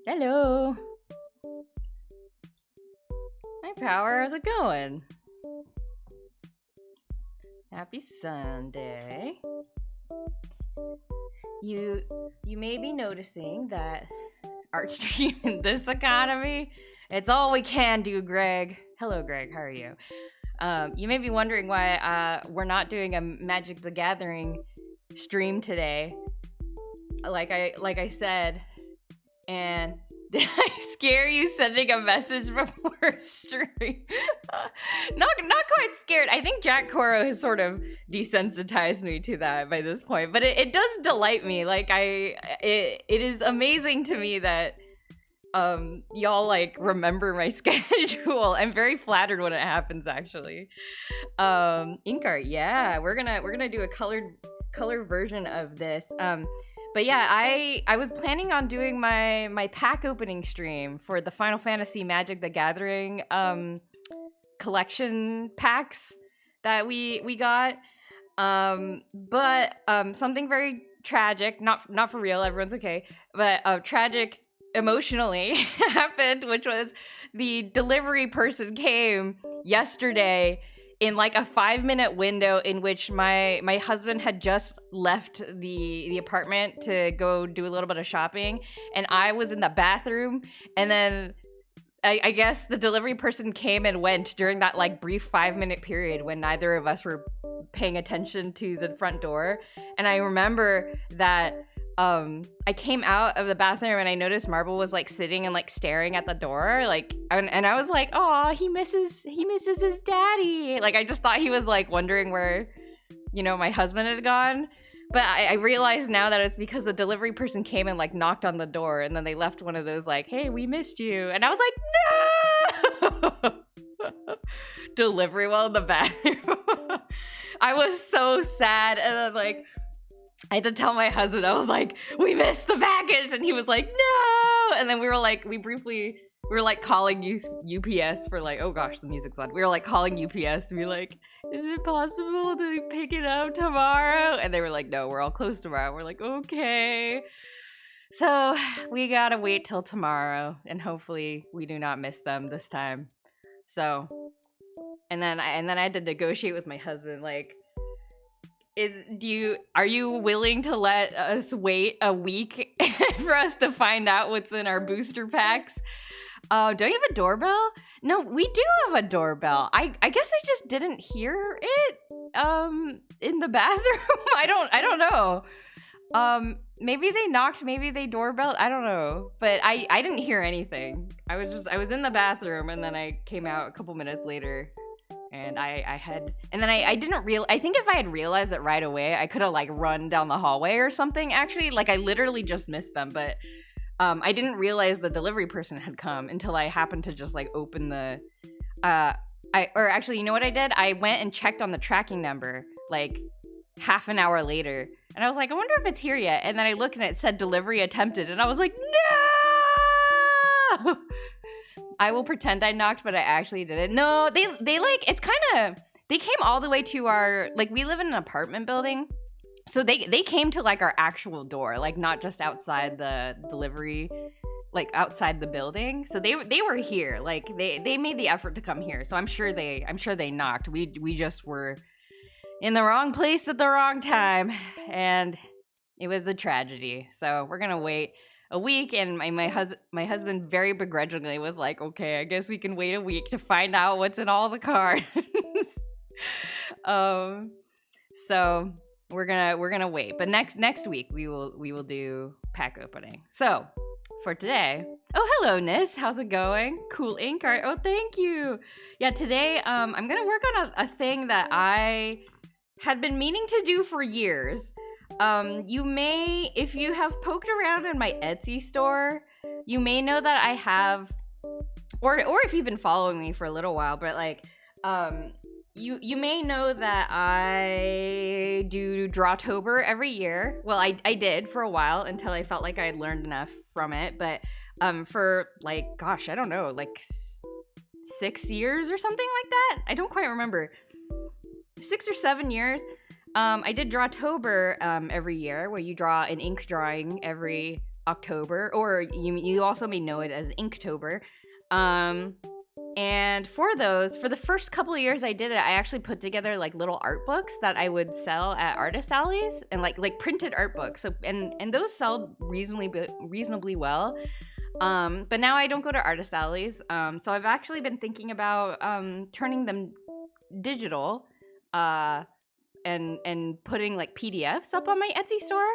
Hello. Hi, Power. How's it going? Happy Sunday. You may be noticing that art stream in this economy, it's all we can do, Greg. Hello, Greg. How are you? You may be wondering why we're not doing a Magic the Gathering stream today. Like I said, and did I scare you sending a message before stream? Not quite scared. I think Jack Coro has sort of desensitized me to that by this point, but it does delight me. Like it is amazing to me that y'all like remember my schedule. I'm very flattered when it happens, actually. Ink art, yeah, we're gonna do a color version of this. But yeah, I was planning on doing my pack opening stream for the Final Fantasy Magic the Gathering collection packs that we got. But something very tragic, not for real, everyone's okay, but tragic emotionally happened, which was the delivery person came yesterday in like a 5-minute window in which my husband had just left the apartment to go do a little bit of shopping, and I was in the bathroom, and then I guess the delivery person came and went during that like brief 5-minute period when neither of us were paying attention to the front door. And I remember that I came out of the bathroom and I noticed Marble was like sitting and like staring at the door, like, and I was like, oh, he misses his daddy. Like, I just thought he was like wondering where, my husband had gone. But I realized now that it was because the delivery person came and like knocked on the door, and then they left one of those like, hey, we missed you. And I was like, no! Delivery while in the bathroom. I was so sad. And then like, I had to tell my husband, I was like, we missed the package. And he was like, no. And then we were like calling UPS for like, oh gosh, the music's on. We were like calling UPS to be like, is it possible to pick it up tomorrow? And they were like, no, we're all closed tomorrow. We're like, okay. So we gotta wait till tomorrow, and hopefully we do not miss them this time. So, and then I had to negotiate with my husband, like, are you willing to let us wait a week for us to find out what's in our booster packs? Don't you have a doorbell? No, we do have a doorbell. I guess I just didn't hear it in the bathroom. I don't know. Maybe they knocked, maybe they doorbelled. I don't know. But I didn't hear anything. I was in the bathroom, and then I came out a couple minutes later. And I think if I had realized it right away, I could have like run down the hallway or something. Actually, like I literally just missed them, but I didn't realize the delivery person had come until I happened to just like open the actually, you know what I did? I went and checked on the tracking number like half an hour later, and I was like, I wonder if it's here yet. And then I looked and it said delivery attempted, and I was like, no. I will pretend I knocked, but I actually didn't. No, they like, it's kind of, they came all the way to our, like, we live in an apartment building. So they came to like our actual door, like not just outside the delivery, like outside the building. So they were here, like they made the effort to come here. So I'm sure they knocked. We just were in the wrong place at the wrong time, and it was a tragedy. So we're gonna wait a week, and my husband very begrudgingly was like, okay, I guess we can wait a week to find out what's in all the cards. So we're gonna wait, but next week we will do pack opening. So for today, oh hello Nis, how's it going? Cool ink art. Oh, thank you. Yeah, today I'm gonna work on a thing that I had been meaning to do for years. You may, if you have poked around in my Etsy store, you may know that I have, or if you've been following me for a little while, but like, you may know that I do Drawtober every year. Well, I did for a while until I felt like I had learned enough from it, but for like, gosh, I don't know, like 6 years or something like that. I don't quite remember. 6 or 7 years. I did Drawtober every year, where you draw an ink drawing every October, or you also may know it as Inktober. And for the first couple of years I did it, I actually put together like little art books that I would sell at artist alleys, and like printed art books. So and those sell reasonably well. But now I don't go to artist alleys. So I've actually been thinking about turning them digital, and putting like PDFs up on my Etsy store.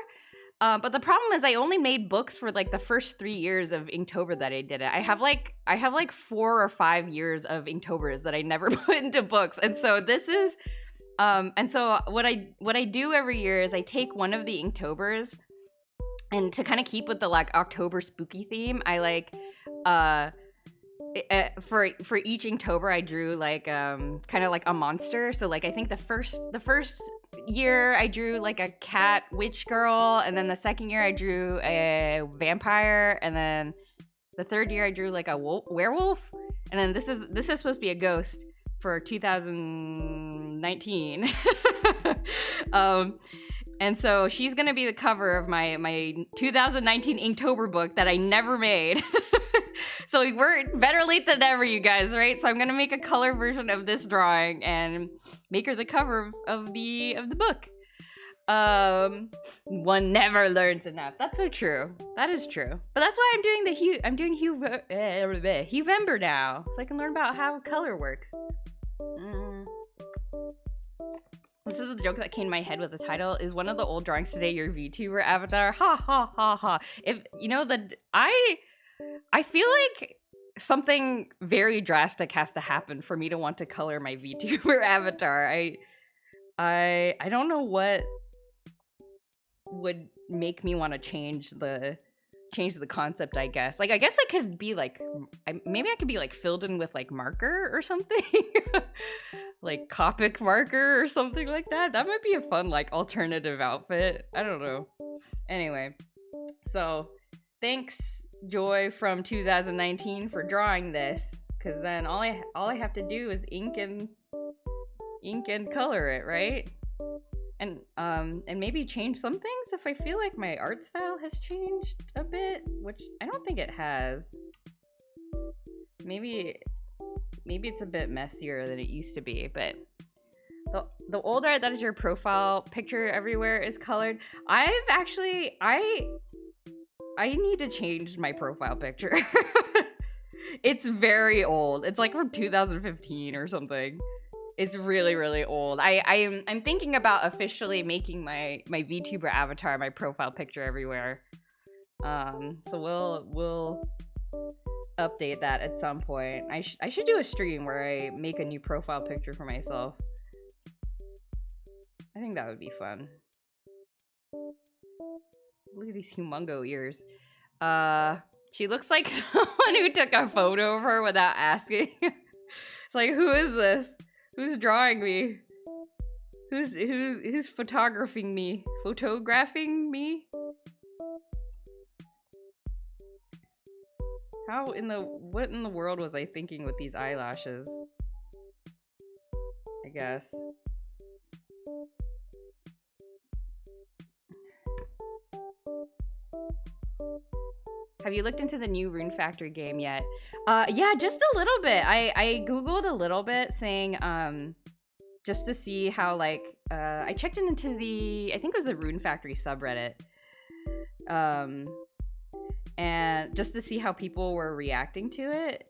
But the problem is I only made books for like the first 3 years of Inktober that I did it. I have like 4 or 5 years of Inktobers that I never put into books. And so this is and so what I do every year is I take one of the Inktobers, and to kind of keep with the like October spooky theme, I like for each Inktober I drew like kind of like a monster. So like I think the first year I drew like a cat witch girl, and then the second year I drew a vampire, and then the third year I drew like a werewolf, and then this is supposed to be a ghost for 2019. And so she's gonna be the cover of my 2019 Inktober book that I never made. So we're better late than never, you guys, right? So I'm gonna make a color version of this drawing and make her the cover of the book. One never learns enough. That's so true. That is true. But that's why I'm doing Huevember now, so I can learn about how color works. This is a joke that came in my head with the title. Is one of the old drawings today your VTuber avatar? Ha ha ha ha. If you know I feel like something very drastic has to happen for me to want to color my VTuber avatar. I don't know what would make me want to change the concept, I guess. Like I guess I could be like maybe I could be like filled in with like marker or something. Like Copic marker or something like that. That might be a fun like alternative outfit. I don't know. Anyway, so thanks Joy from 2019 for drawing this, because then all I have to do is ink and color it, right? And maybe change some things if I feel like my art style has changed a bit, which I don't think it has. Maybe it's a bit messier than it used to be, but the old art that is your profile picture everywhere is colored. I need to change my profile picture. It's very old. It's like from 2015 or something. It's really, really old. I'm thinking about officially making my VTuber avatar my profile picture everywhere. So we'll update that at some point. I should do a stream where I make a new profile picture for myself. I think that would be fun. Look at these humongo ears. She looks like someone who took a photo of her without asking. It's like, who is this? Who's drawing me? Who's photographing me? Photographing me? What in the world was I thinking with these eyelashes? I guess. Have you looked into the new Rune Factory game yet? Yeah, just a little bit. I googled a little bit, saying just to see how like I checked into the, I think it was the Rune Factory subreddit, and just to see how people were reacting to it.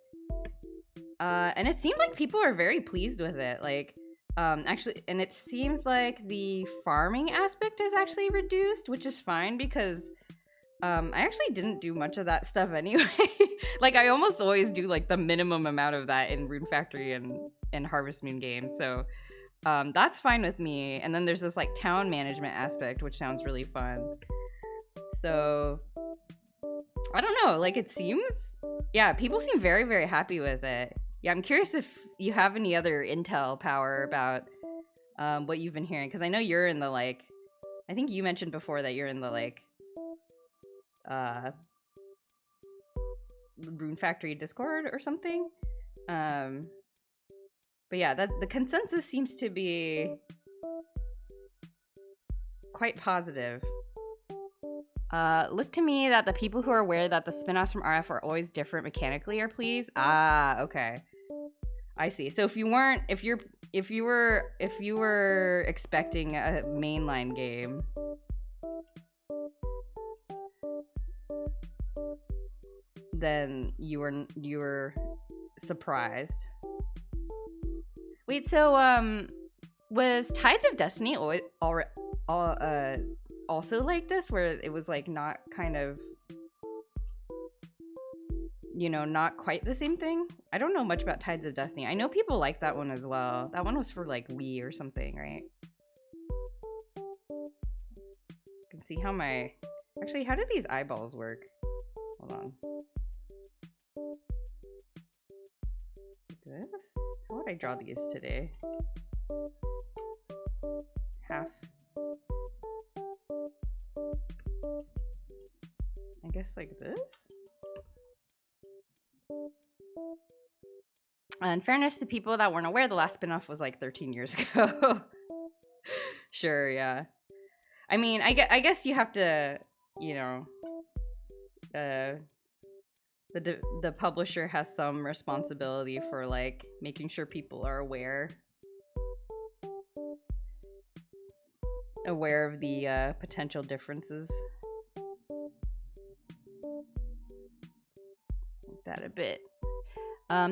And it seemed like people are very pleased with it. Like actually, and it seems like the farming aspect is actually reduced, which is fine because I actually didn't do much of that stuff anyway. Like I almost always do like the minimum amount of that in Rune Factory and Harvest Moon games, so that's fine with me. And then there's this like town management aspect, which sounds really fun. So I don't know, like it seems, yeah, people seem very, very happy with it. Yeah, I'm curious if you have any other intel power about what you've been hearing, because I know you're in the like, I think you mentioned before that you're in the like Rune Factory Discord or something. But yeah, that the consensus seems to be quite positive. Look to me that the people who are aware that the spin-offs from RF are always different mechanically are pleased. Ah, okay. I see. So if you were expecting a mainline game, then you were surprised. Wait, so was Tides of Destiny also like this, where it was like not kind of, you know, not quite the same thing? I don't know much about Tides of Destiny. I know people like that one as well. That one was for like Wii or something, right? You can see how my... Actually, how do these eyeballs work? Hold on. Like this? How would I draw these today? Half. I guess like this? In fairness to people that weren't aware, the last spin-off was like 13 years ago. Sure, yeah. I mean, I guess you have to, you know, the publisher has some responsibility for like making sure people are aware of the potential differences. Like that a bit.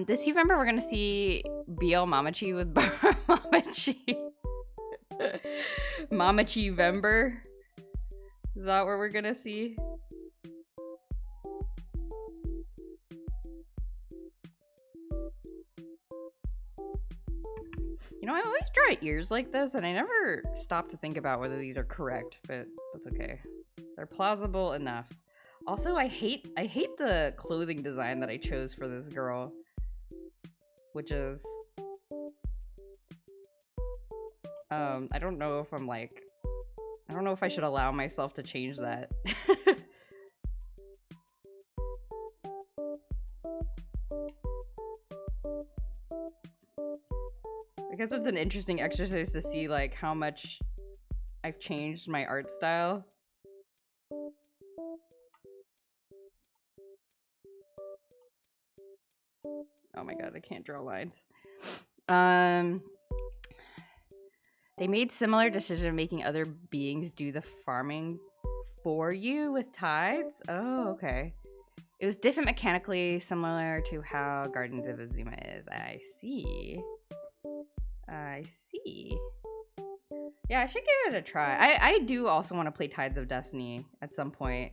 This November we're gonna see BL Mamachi with Mamachi. Mamachi Vember. Is that what we're gonna see? You know, I always draw ears like this, and I never stop to think about whether these are correct, but that's okay. They're plausible enough. Also, I hate the clothing design that I chose for this girl, which is I don't know if I don't know if I should allow myself to change that. I guess it's an interesting exercise to see like how much I've changed my art style. Oh my god, I can't draw lines. They made similar decision making other beings do the farming for you with tides? Oh, okay. It was different mechanically, similar to how Gardens of Azuma is. I see. I see. Yeah, I should give it a try. I do also want to play Tides of Destiny at some point.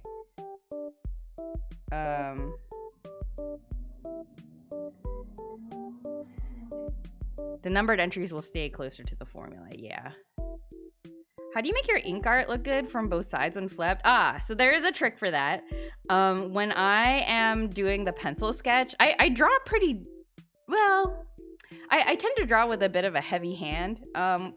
The numbered entries will stay closer to the formula, yeah. How do you make your ink art look good from both sides when flipped? Ah, so there is a trick for that. When I am doing the pencil sketch, I draw pretty well. I tend to draw with a bit of a heavy hand,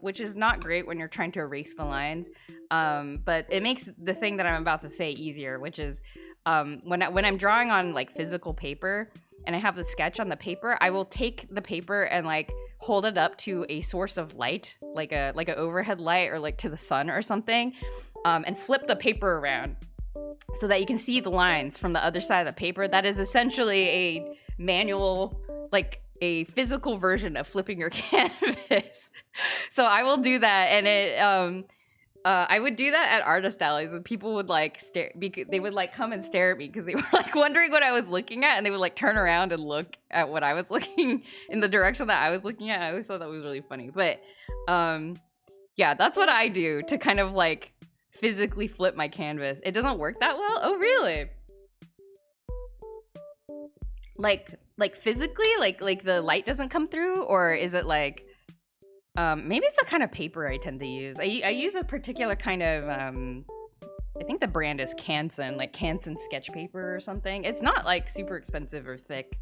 which is not great when you're trying to erase the lines. But it makes the thing that I'm about to say easier, which is when I'm drawing on like physical paper and I have the sketch on the paper, I will take the paper and like hold it up to a source of light, like an overhead light or like to the sun or something, and flip the paper around so that you can see the lines from the other side of the paper. That is essentially a manual, like a physical version of flipping your canvas. So I will do that, and it I would do that at artist alleys, and people would like stare. They would like come and stare at me because they were like wondering what I was looking at, and they would like turn around and look at what I was looking in the direction that I was looking at. I always thought that was really funny. But yeah, that's what I do to kind of like physically flip my canvas. It doesn't work that well. Oh, really? Like physically, like the light doesn't come through, or is it like? Maybe it's the kind of paper I tend to use. I use a particular kind of, I think the brand is Canson, like Canson sketch paper or something. It's not like super expensive or thick.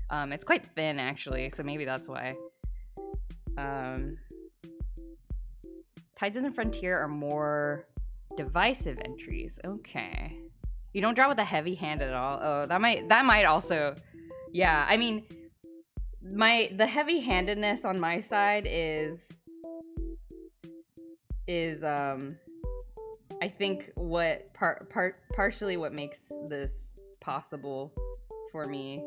It's quite thin actually, so maybe that's why. Tides and Frontier are more divisive entries. Okay. You don't draw with a heavy hand at all? Oh, that might also, yeah, I mean, the heavy-handedness on my side is I think what partially what makes this possible for me,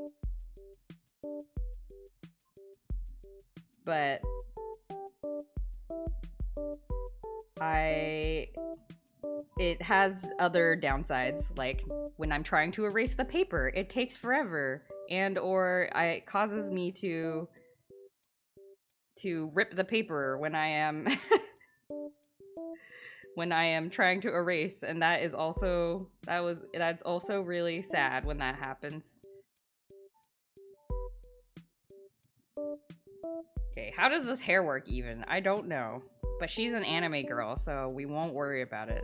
but it has other downsides, like when I'm trying to erase the paper, it takes forever, and or it causes me to rip the paper when I am when I am trying to erase, and that's also really sad when that happens. Okay, how does this hair work even? I don't know. But she's an anime girl, so we won't worry about it.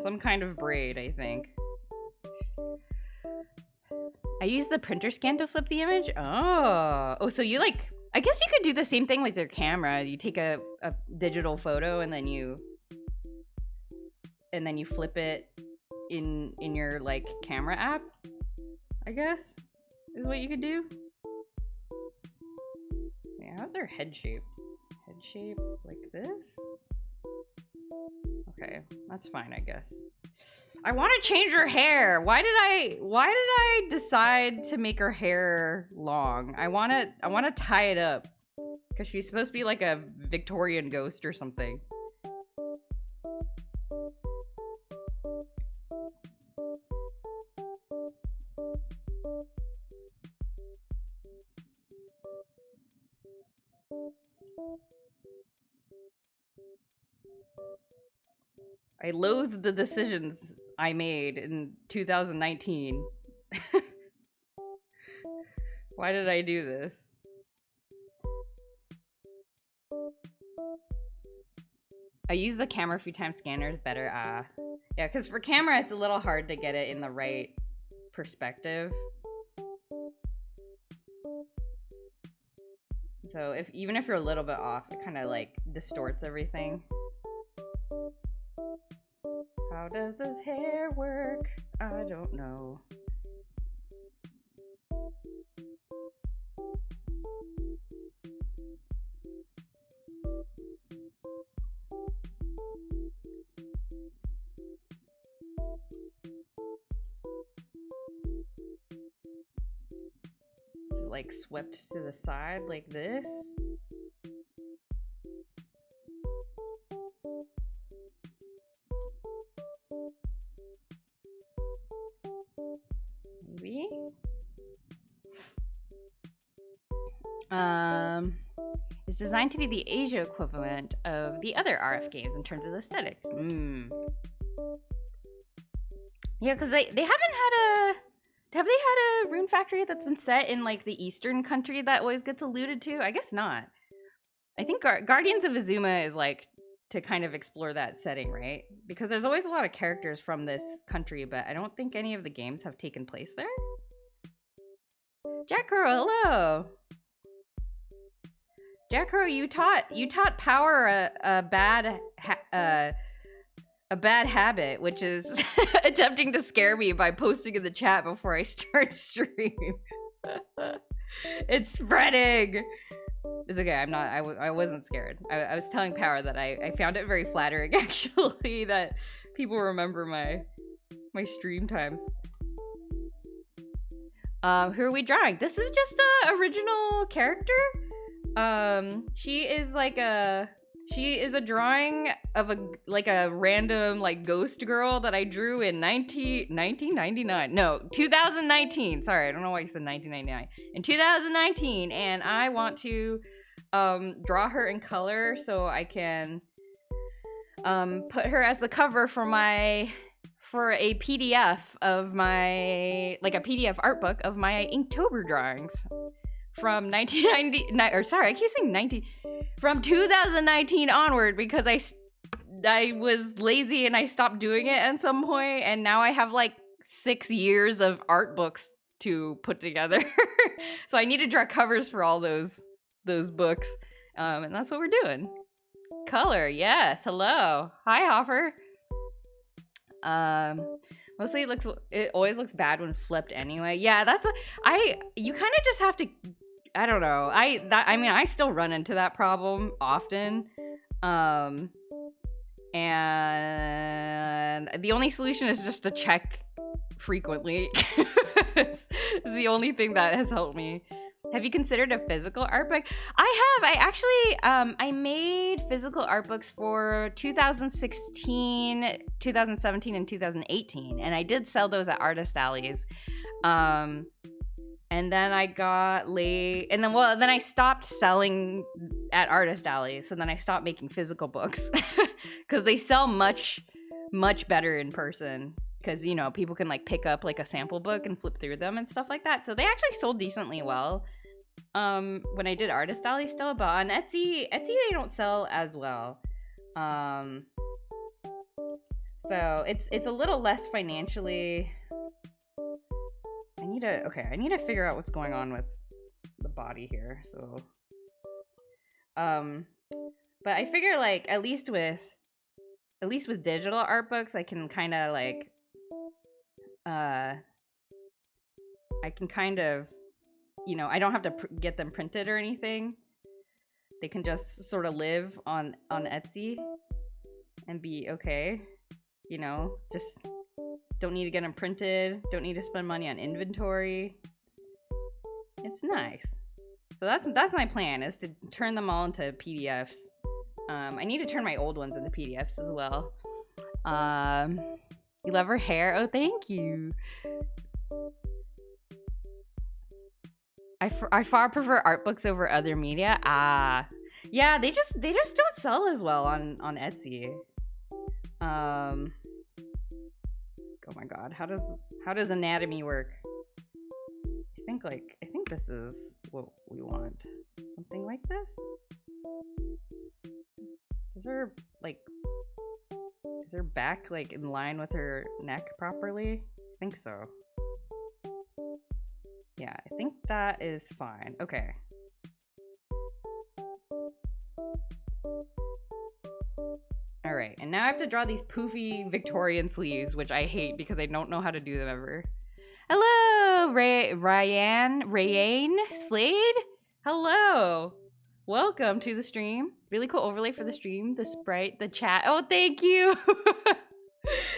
Some kind of braid, I think. I use the printer scan to flip the image? Oh, so you like... I guess you could do the same thing with your camera. You take a digital photo and then you flip it in your like camera app, I guess, is what you could do. Yeah, how's their head shape? Head shape like this? Okay, that's fine, I guess. I want to change her hair. Why did I decide to make her hair long? I want to tie it up because she's supposed to be like a Victorian ghost or something. I loathe the decisions I made in 2019. Why did I do this? I use the camera a few times. Scanner is better. Yeah, because for camera it's a little hard to get it in the right perspective. So even if you're a little bit off, it kind of like distorts everything. How does this hair work? I don't know. Is it like swept to the side like this? Maybe? It's designed to be the Asia equivalent of the other RF games in terms of aesthetic. Yeah, because they haven't had a... Have they had a Rune Factory that's been set in, like, the eastern country that always gets alluded to? I guess not. I think Guardians of Azuma is, like, to kind of explore that setting, right? Because there's always a lot of characters from this country, but I don't think any of the games have taken place there. Jack Crow, hello! Jack Crow, you taught Power a bad habit, which is attempting to scare me by posting in the chat before I start stream. It's spreading. It's okay. I wasn't scared. I was telling Power that I found it very flattering, actually, that people remember my stream times. Who are we drawing? This is just a original character. She is a drawing of a random like ghost girl that I drew in 1999. No, 2019. Sorry, I don't know why you said 1999. In 2019, and I want to draw her in color so I can put her as the cover for a PDF of my, like a PDF art book of my Inktober drawings from 1990, or sorry, I keep saying 19, from 2019 onward, because I was lazy and I stopped doing it at some point, and now I have like 6 years of art books to put together. So I need to draw covers for all those books, and that's what we're doing. Color, yes, hello. Hi, Hoffer. Mostly it always looks bad when flipped anyway. Yeah, you kind of just have to, I don't know. I mean, I still run into that problem often. And the only solution is just to check frequently. It's the only thing that has helped me. Have you considered a physical art book? I have. I actually I made physical art books for 2016, 2017, and 2018, and I did sell those at artist alleys. And then I got late, and then then I stopped selling at artist alleys, so then I stopped making physical books because they sell much better in person. Because, you know, people can like pick up like a sample book and flip through them and stuff like that. So they actually sold decently well when I did artist alley still, but on Etsy they don't sell as well. So it's a little less financially. I need to figure out what's going on with the body here. So but I figure like at least with digital art books I can kind of like I can kind of, you know, I don't have to get them printed or anything. They can just sort of live on Etsy and be okay. You know, just don't need to get them printed. Don't need to spend money on inventory. It's nice. So that's my plan, is to turn them all into PDFs. I need to turn my old ones into PDFs as well. You love her hair? Oh, thank you. I far prefer art books over other media. Yeah, they just don't sell as well on Etsy. Oh my god, how does anatomy work? I think this is what we want. Something like this? Is her back like in line with her neck properly? I think so. Yeah, I think that is fine. Okay. All right, and now I have to draw these poofy Victorian sleeves, which I hate because I don't know how to do them ever. Hello, Ryan Slade. Hello. Welcome to the stream. Really cool overlay for the stream. The sprite, the chat. Oh, thank you.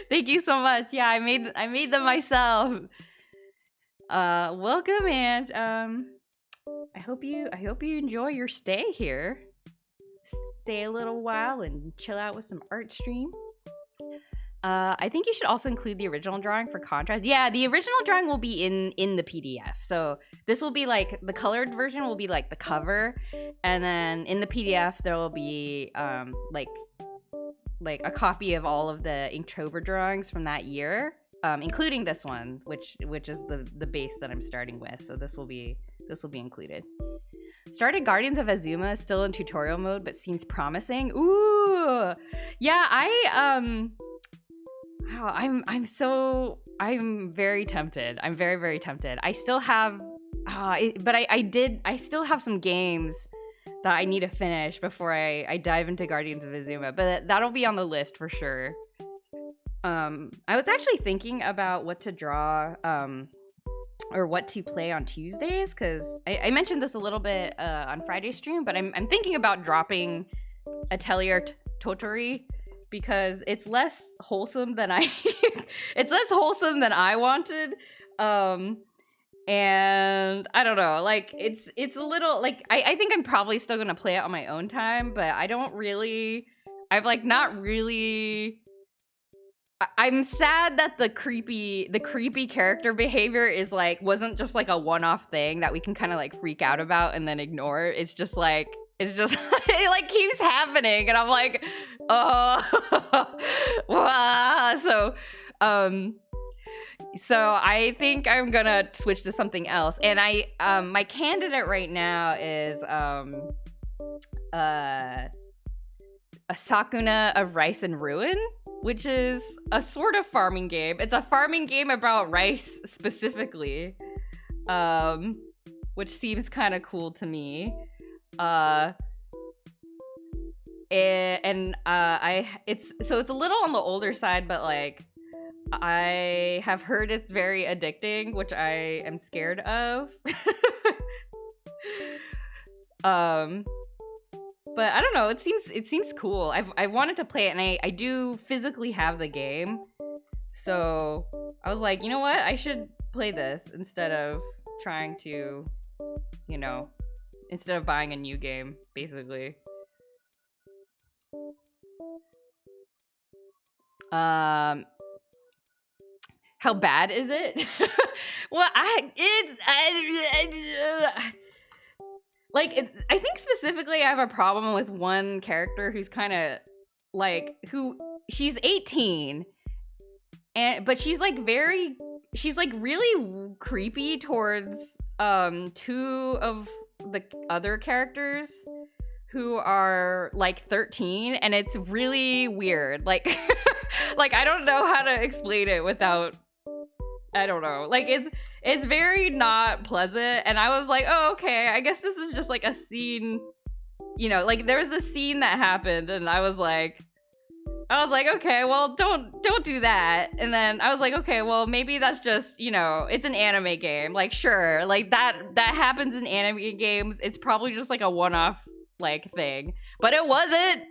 Thank you so much. Yeah, I made them myself. Welcome, and I hope you enjoy your stay here. Stay a little while and chill out with some art stream. I think you should also include the original drawing for contrast. Yeah, the original drawing will be in the PDF. So this will be like, the colored version will be like the cover, and then in the PDF there will be like a copy of all of the Inktober drawings from that year, including this one, which is the base that I'm starting with. So this will be included. Started Guardians of Azuma, still in tutorial mode, but seems promising. Ooh, yeah, I'm very tempted. I'm very, very tempted. I still have, I still have some games that I need to finish before I dive into Guardians of Azuma, but that'll be on the list for sure. I was actually thinking about what to draw, or what to play on Tuesdays, because I mentioned this a little bit on Friday's stream, but I'm thinking about dropping Atelier Totori, because it's less wholesome than it's less wholesome than I wanted. And I don't know, like it's a little like I think I'm probably still gonna play it on my own time, but I'm sad that the creepy character behavior is like wasn't just like a one-off thing that we can kind of like freak out about and then ignore. It's just it like keeps happening, and I'm like, oh. Wow. So I think I'm gonna switch to something else, and my candidate right now is a Sakuna of Rice and Ruin, which is a sort of farming game. It's a farming game about rice specifically, which seems kind of cool to me. It's a little on the older side, but like I have heard it's very addicting, which I am scared of. um but I don't know, it seems cool. I wanted to play it, and I do physically have the game. So I was like, you know what? I should play this instead of trying to, you know, instead of buying a new game, basically. How bad is it? Well, I think specifically I have a problem with one character who's kind of like, she's 18, but she's like really creepy towards two of the other characters who are like 13, and it's really weird. Like like I don't know how to explain it without, I don't know. Like it's very not pleasant, and I was like, "Oh, okay. I guess this is just like a scene." You know, like there was this scene that happened, and I was like, "Okay, well, don't do that." And then I was like, "Okay, well, maybe that's just, you know, it's an anime game. Like sure, like that happens in anime games. It's probably just like a one-off like thing." But it wasn't.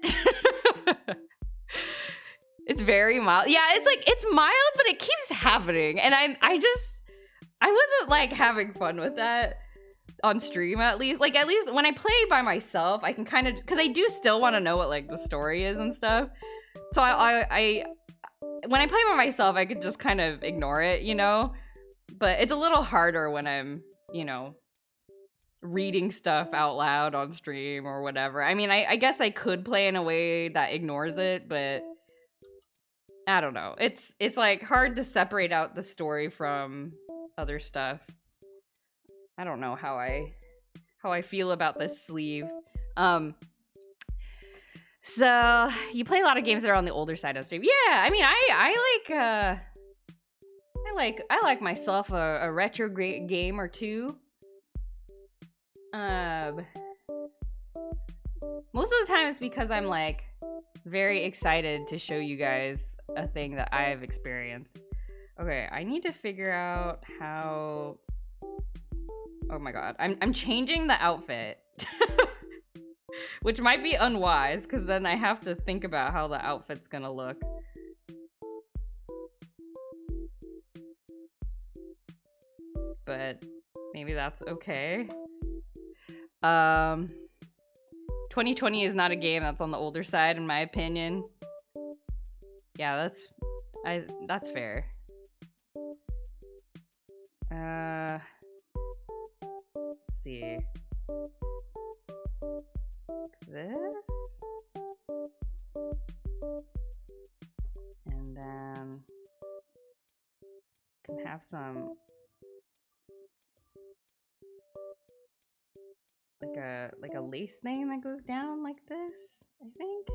It's very mild. Yeah, it's like, it's mild, but it keeps happening. And I wasn't like having fun with that on stream, at least. Like, at least when I play by myself, I can kind of, because I do still want to know what like the story is and stuff. So I when I play by myself, I could just kind of ignore it, you know? But it's a little harder when I'm, you know, reading stuff out loud on stream or whatever. I mean, I guess I could play in a way that ignores it, but I don't know. It's like hard to separate out the story from other stuff. I don't know how I feel about this sleeve. So you play a lot of games that are on the older side of stream. Yeah, I mean, I like myself a retro game or two. Most of the time it's because I'm like very excited to show you guys a thing that I've experienced. Okay, I need to figure out how. Oh my god, I'm changing the outfit. Which might be unwise, because then I have to think about how the outfit's gonna look. But maybe that's okay. 2020 is not a game that's on the older side, in my opinion. Yeah, that's fair. Let's see. This. And then can have some like a lace thing that goes down like this, I think.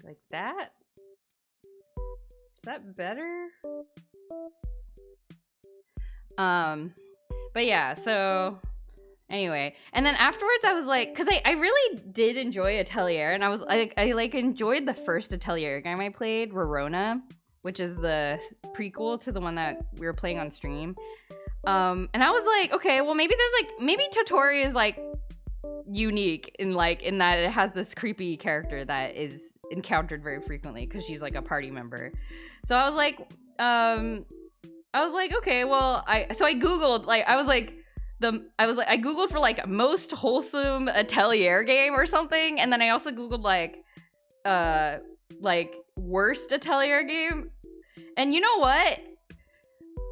Like that. Is that better? But yeah, so anyway, and then afterwards I was like, because I really did enjoy Atelier, and I was like, I like enjoyed the first Atelier game I played, Rorona, which is the prequel to the one that we were playing on stream. And I was like, okay, well maybe Totori is like unique in that it has this creepy character that is encountered very frequently because she's like a party member. So I was like, okay, well I googled I googled for like most wholesome Atelier game or something, and then I also googled like worst Atelier game, and you know what?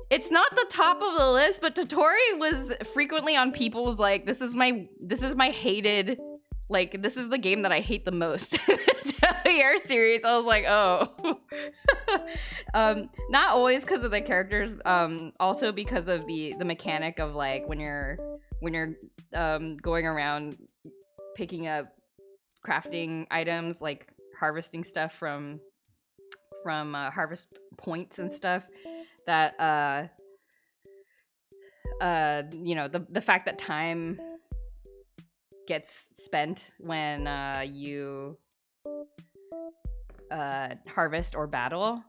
It's not the top of the list, but Totori was frequently on people's like, this is my hated, like, this is the game that I hate the most. Atelier series. I was like, oh. Not always because of the characters, also because of the mechanic of like when you're going around picking up crafting items, like harvesting stuff from harvest points and stuff. That you know, the fact that time gets spent when you harvest or battle.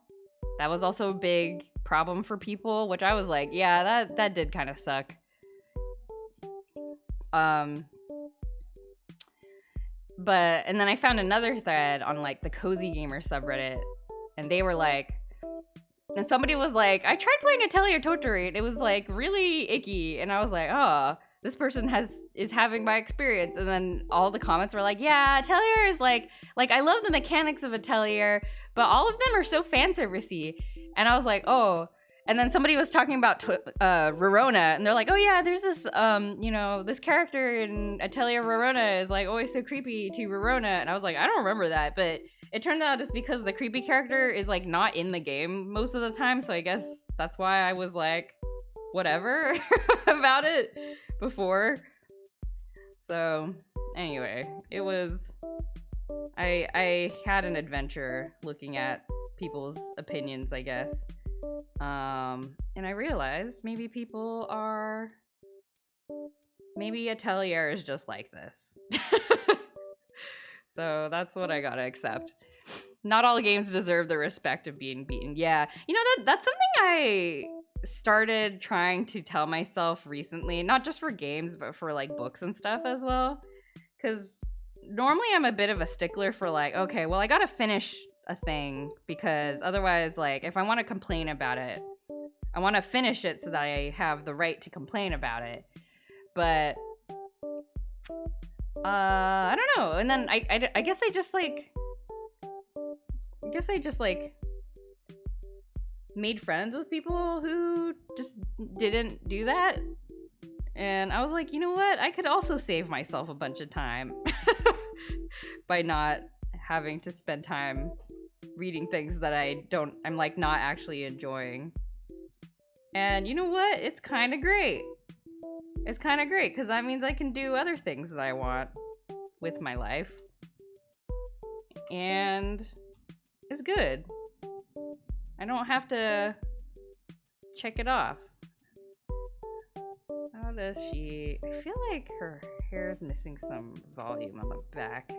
That was also a big problem for people, which I was like, yeah, that did kind of suck. But and then I found another thread on like the Cozy Gamer subreddit, and they were like, and somebody was like, I tried playing Atelier Toturi, and it was like really icky, and I was like, oh, this person is having my experience. And then all the comments were like, yeah, Atelier is like I love the mechanics of Atelier, but all of them are so fan servicey. And I was like, oh. And then somebody was talking about Rorona, and they're like, oh yeah, there's this, this character in Atelier Rorona is like always so creepy to Rorona. And I was like, I don't remember that, but it turned out it's because the creepy character is like not in the game most of the time. So I guess that's why I was like, whatever about it before. So anyway, it was, I had an adventure looking at people's opinions, I guess. And I realized maybe Atelier is just like this. So that's what I gotta accept. Not all games deserve the respect of being beaten. Yeah, that's something I started trying to tell myself recently, not just for games, but for like books and stuff as well. Because normally I'm a bit of a stickler for like, okay, well, I gotta finish a thing, because otherwise, like, if I want to complain about it, I want to finish it so that I have the right to complain about it. But I don't know. And then I guess I just made friends with people who just didn't do that. And I was like, you know what? I could also save myself a bunch of time by not having to spend time reading things that I'm like not actually enjoying. And you know what? It's kind of great. It's kind of great because that means I can do other things that I want with my life. And it's good. I don't have to check it off. How does she... I feel like her hair is missing some volume on the back.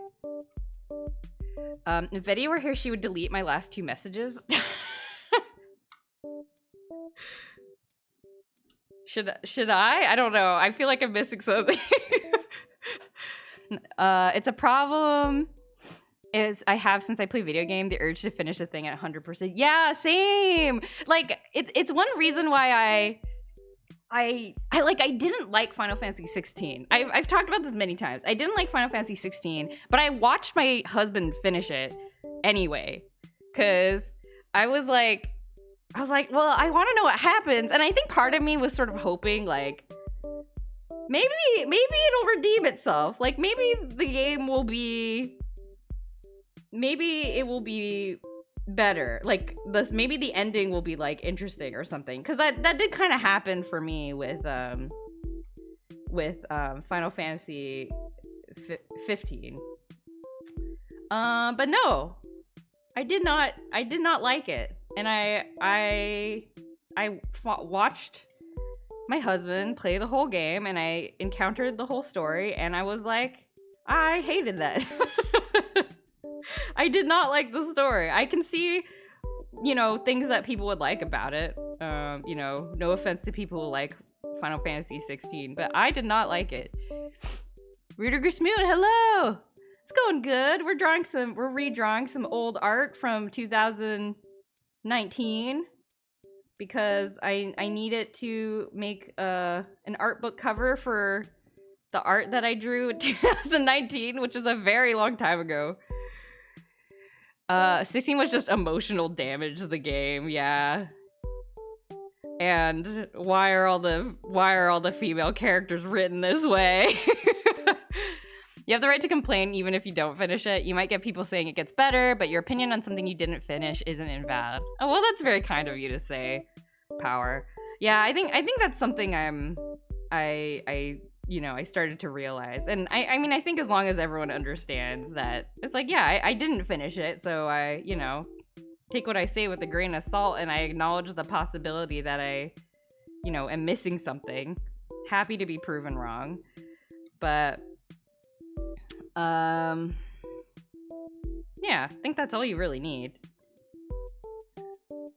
If Betty were here, she would delete my last 2 messages. Should I? I don't know. I feel like I'm missing something. It's a problem. I have since I play video game the urge to finish a thing at 100%. Yeah, same. Like it's one reason why I didn't like Final Fantasy 16. I've talked about this many times. I didn't like Final Fantasy 16, but I watched my husband finish it anyway, because I was like, well, I want to know what happens, and I think part of me was sort of hoping like maybe it'll redeem itself. Like maybe the game will be, maybe it will be better, like this, maybe the ending will be like interesting or something, because that did kind of happen for me with Final Fantasy 15. But no, I did not like it, and I watched my husband play the whole game, and I encountered the whole story, and I was like, I hated that. I did not like the story. I can see, things that people would like about it. No offense to people who like Final Fantasy 16, but I did not like it. Rudiger Smoot, hello! It's going good. We're redrawing some old art from 2019 because I need it to make an art book cover for the art that I drew in 2019, which is a very long time ago. 16 was just emotional damage to the game, yeah. And why are all the female characters written this way? You have the right to complain even if you don't finish it. You might get people saying it gets better, but your opinion on something you didn't finish isn't invalid. Oh, well, that's very kind of you to say, Power. Yeah, I think that's something I started to realize. And I think as long as everyone understands that, it's like, yeah, I didn't finish it, so I, take what I say with a grain of salt, and I acknowledge the possibility that I, am missing something. Happy to be proven wrong. But, yeah, Yeah, I think that's all you really need.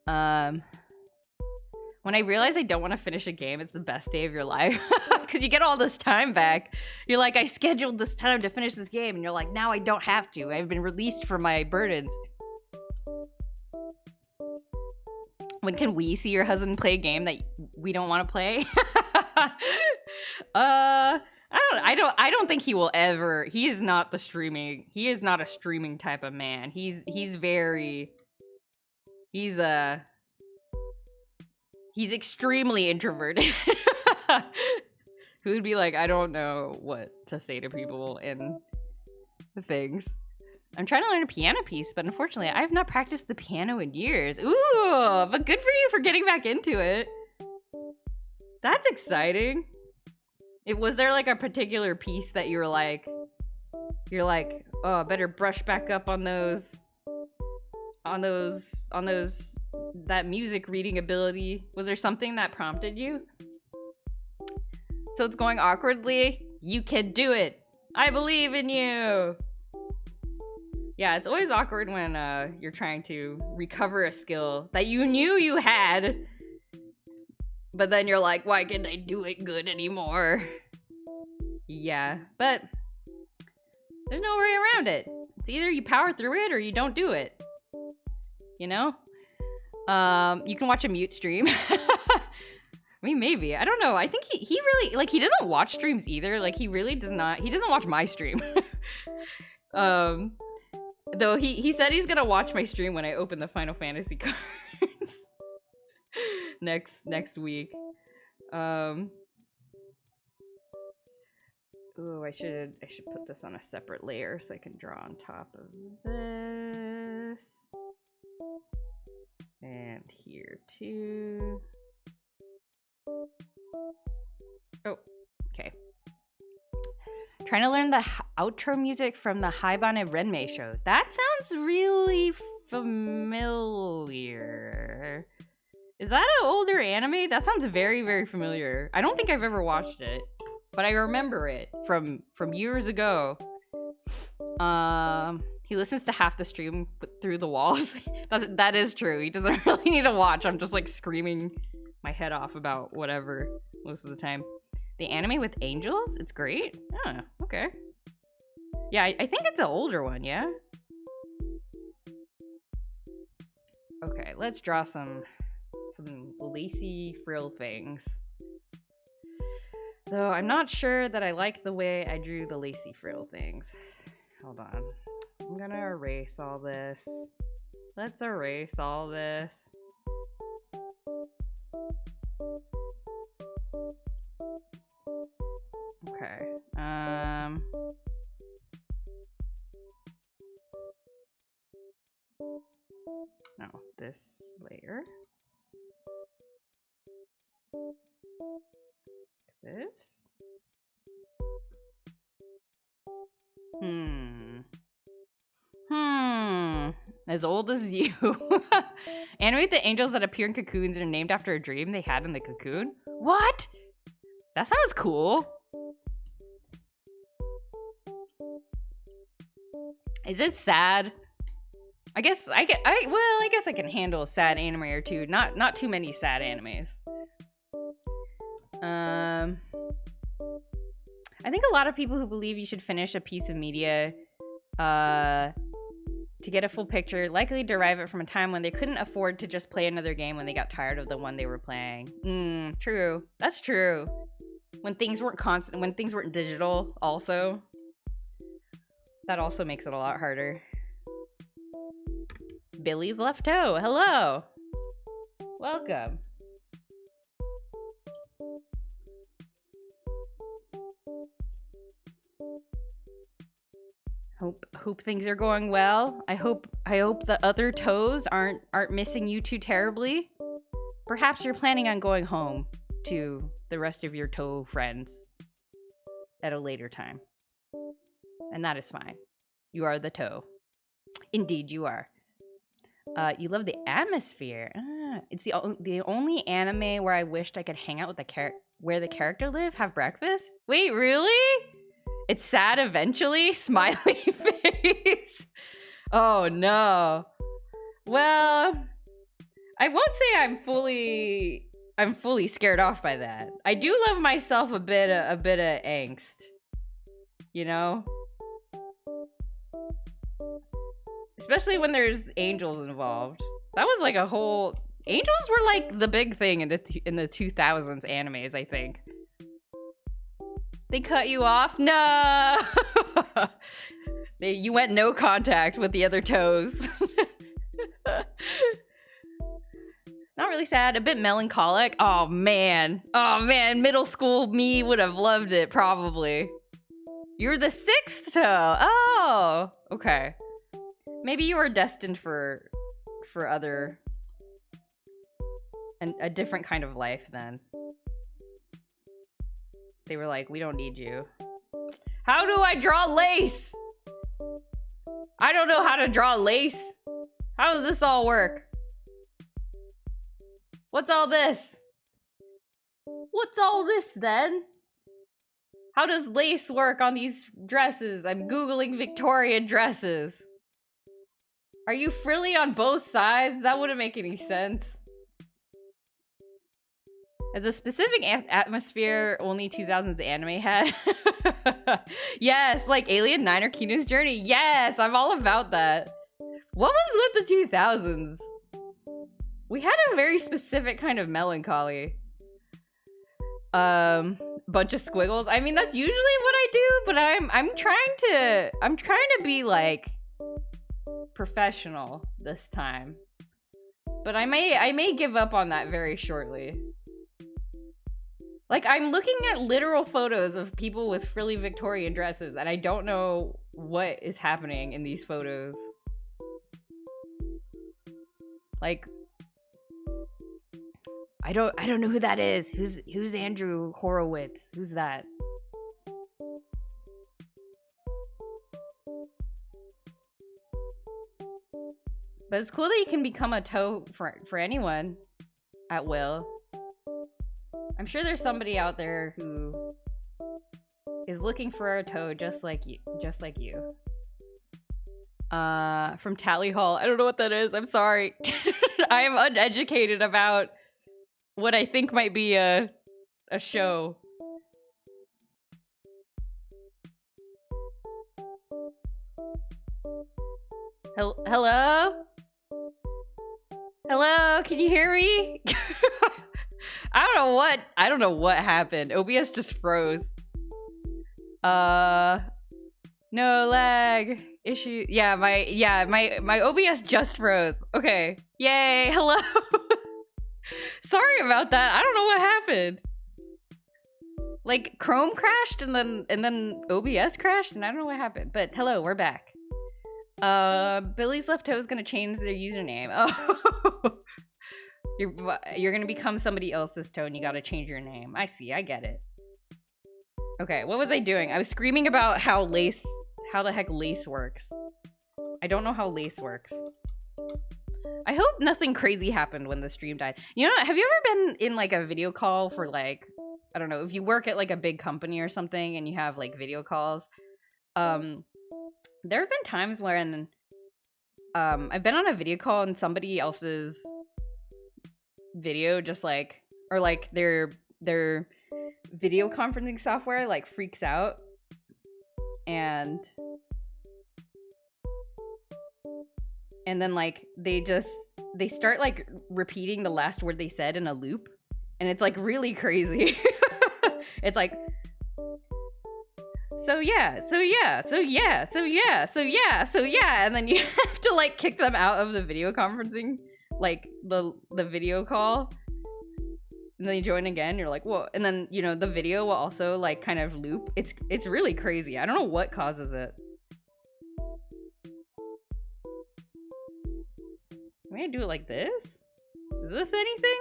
When I realize I don't want to finish a game, it's the best day of your life. Because you get all this time back. You're like, I scheduled this time to finish this game. And you're like, now I don't have to. I've been released from my burdens. When can we see your husband play a game that we don't want to play? I don't think he will ever. He is not a streaming type of man. He's extremely introverted. Who would be like, I don't know what to say to people and things. I'm trying to learn a piano piece, but unfortunately, I have not practiced the piano in years. Ooh, but good for you for getting back into it. That's exciting. Was there like a particular piece that you're like, oh, I better brush back up on that music reading ability? Was there something that prompted you? So it's going awkwardly. You can do it. I believe in you. Yeah, it's always awkward when you're trying to recover a skill that you knew you had, but then you're like, why can't I do it good anymore? Yeah, but there's no way around it. It's either you power through it or you don't do it. You know? You can watch a mute stream. I mean, maybe. I don't know. I think he really, like, he doesn't watch streams either. Like, he really does not. He doesn't watch my stream. Though he said he's gonna watch my stream when I open the Final Fantasy cards next week. Ooh, I should put this on a separate layer so I can draw on top of this. And here too. Oh, okay. Trying to learn the outro music from the Haibane Renmei show. That sounds really familiar. Is that an older anime? That sounds very, very familiar. I don't think I've ever watched it, but I remember it from years ago. He listens to half the stream through the walls. That is true. He doesn't really need to watch. I'm just like screaming my head off about whatever most of the time. The anime with angels? It's great? Oh, okay. Yeah, I think it's an older one, yeah? Okay, let's draw some lacy frill things. Though I'm not sure that I like the way I drew the lacy frill things. Hold on. I'm gonna erase all this. Let's erase all this. Okay. No, this layer. This. As old as you. Animate the angels that appear in cocoons and are named after a dream they had in the cocoon? What? That sounds cool. Is it sad? I guess I guess I can handle a sad anime or two. Not too many sad animes. I think a lot of people who believe you should finish a piece of media to get a full picture likely derive it from a time when they couldn't afford to just play another game when they got tired of the one they were playing. True. That's true. When things weren't constant, when things weren't digital also. That also makes it a lot harder. Billy's left toe. Hello. Welcome. Hope things are going well. I hope the other toes aren't missing you too terribly. Perhaps you're planning on going home to the rest of your toe friends at a later time. And that is fine. You are the toe. Indeed, you are. You love the atmosphere. It's the only anime where I wished I could hang out with where the character live, have breakfast. Wait, really? It's sad eventually? Smiley face. Oh no. Well, I won't say I'm fully scared off by that. I do love myself a bit of angst. You know? Especially when there's angels involved. That was like a whole... Angels were like the big thing in the 2000s animes, I think. They cut you off? No! You went no contact with the other toes. Not really sad, a bit melancholic. Oh man, middle school me would have loved it, probably. You're the 6th toe. Oh, okay. Maybe you were destined for other... a different kind of life then. They were like, we don't need you. How do I draw lace? I don't know how to draw lace. How does this all work? What's all this? What's all this then? How does lace work on these dresses? I'm Googling Victorian dresses. Are you frilly on both sides? That wouldn't make any sense. As a specific atmosphere only 2000s anime had. Yes, like Alien 9 or Kino's Journey. Yes, I'm all about that. What was with the 2000s? We had a very specific kind of melancholy. Bunch of squiggles. I mean, that's usually what I do, but I'm trying to be like professional this time. But I may give up on that very shortly. Like, I'm looking at literal photos of people with frilly Victorian dresses, and I don't know what is happening in these photos. Like, I don't know who that is. Who's Andrew Horowitz? Who's that? But it's cool that you can become a toe for anyone at will. I'm sure there's somebody out there who is looking for a toe just like you. From Tally Hall. I don't know what that is. I'm sorry. I am uneducated about what I think might be a show. Hello? Hello? Can you hear me? I don't know what happened. OBS just froze. No lag issue. Yeah, my OBS just froze. Okay. Yay. Hello. Sorry about that. I don't know what happened. Like Chrome crashed and then OBS crashed and I don't know what happened. But hello, we're back. Billy's Left Toe is gonna change their username. Oh. You're gonna become somebody else's toe and you gotta change your name. I see, I get it. Okay, what was I doing? I was screaming about how the heck lace works. I don't know how lace works. I hope nothing crazy happened when the stream died. You know, have you ever been in like a video call for like, I don't know, if you work at like a big company or something and you have like video calls? There have been times when I've been on a video call and somebody else's video just like, or like their video conferencing software like freaks out and then like they start like repeating the last word they said in a loop and it's like really crazy. It's like so yeah, and then you have to like kick them out of the video conferencing, like the video call, and then you join again. You're like, whoa, and then you know the video will also like kind of loop. It's really crazy. I don't know what causes it. Am I gonna do it like this? Is this anything?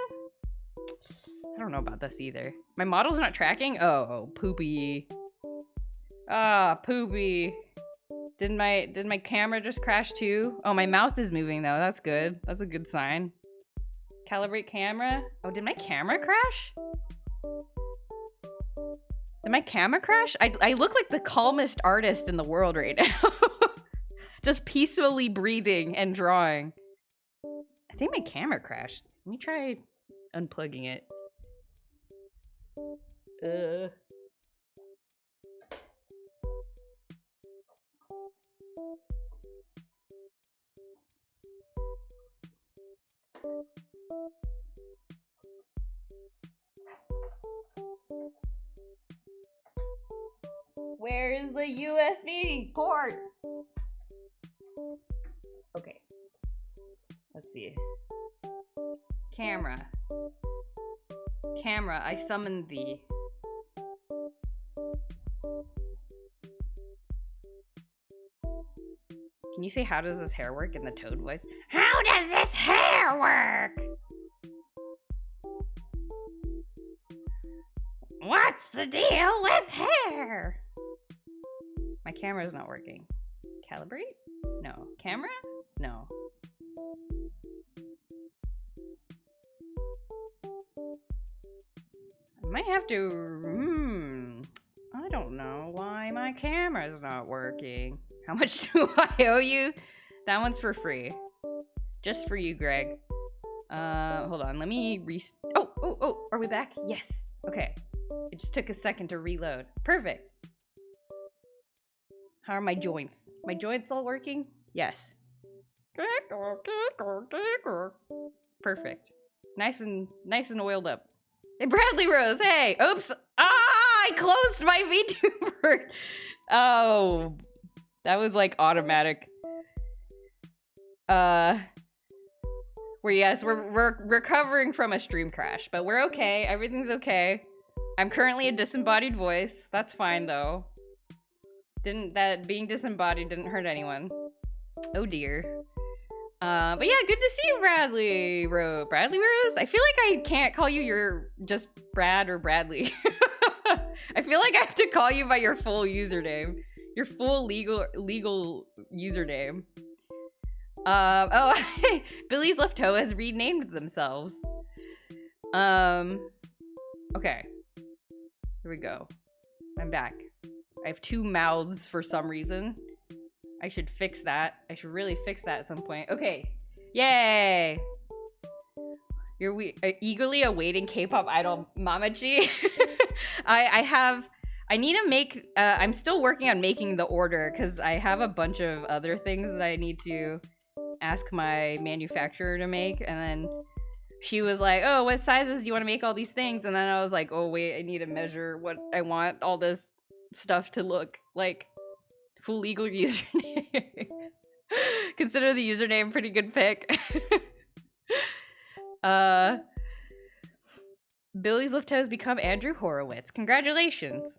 I don't know about this either. My model's not tracking. Oh, poopy. Ah, poopy. Did my camera just crash too? Oh, my mouth is moving though. That's good. That's a good sign. Calibrate camera. Oh, did my camera crash? Did my camera crash? I look like the calmest artist in the world right now. just peacefully breathing and drawing. I think my camera crashed. Let me try unplugging it. Where is the USB port? Okay. Let's see. Camera. Camera, I summon thee. Can you say, how does this hair work in the Toad voice? How does this hair work? What's the deal with hair? My camera's not working. Calibrate? No. Camera? No. I might have to... I don't know why my camera's not working. How much do I owe you? That one's for free. Just for you, Greg. Hold on. Let me Oh, are we back? Yes. Okay. It just took a second to reload. Perfect. How are my joints? My joints all working? Yes. Perfect. Nice and oiled up. Hey, Bradley Rose, hey! Oops! I closed my VTuber! Oh. That was like automatic. We're recovering from a stream crash, but we're okay. Everything's okay. I'm currently a disembodied voice. That's fine though. Being disembodied didn't hurt anyone. Oh dear. But yeah, good to see you, Bradley Rose. I feel like I can't call you your just Brad or Bradley. I feel like I have to call you by your full username. Your full legal username. Billy's Left Toe has renamed themselves. Okay. Here we go. I'm back. I have 2 mouths for some reason. I should fix that. I should really fix that at some point. Okay. Yay! You're eagerly awaiting K-pop idol Mamachi. I need to make, I'm still working on making the order because I have a bunch of other things that I need to ask my manufacturer to make. And then she was like, oh, what sizes do you want to make all these things? And then I was like, oh, wait, I need to measure what I want all this stuff to look like. Full legal username. Consider the username pretty good pick. Billy's Left Toe has become Andrew Horowitz. Congratulations.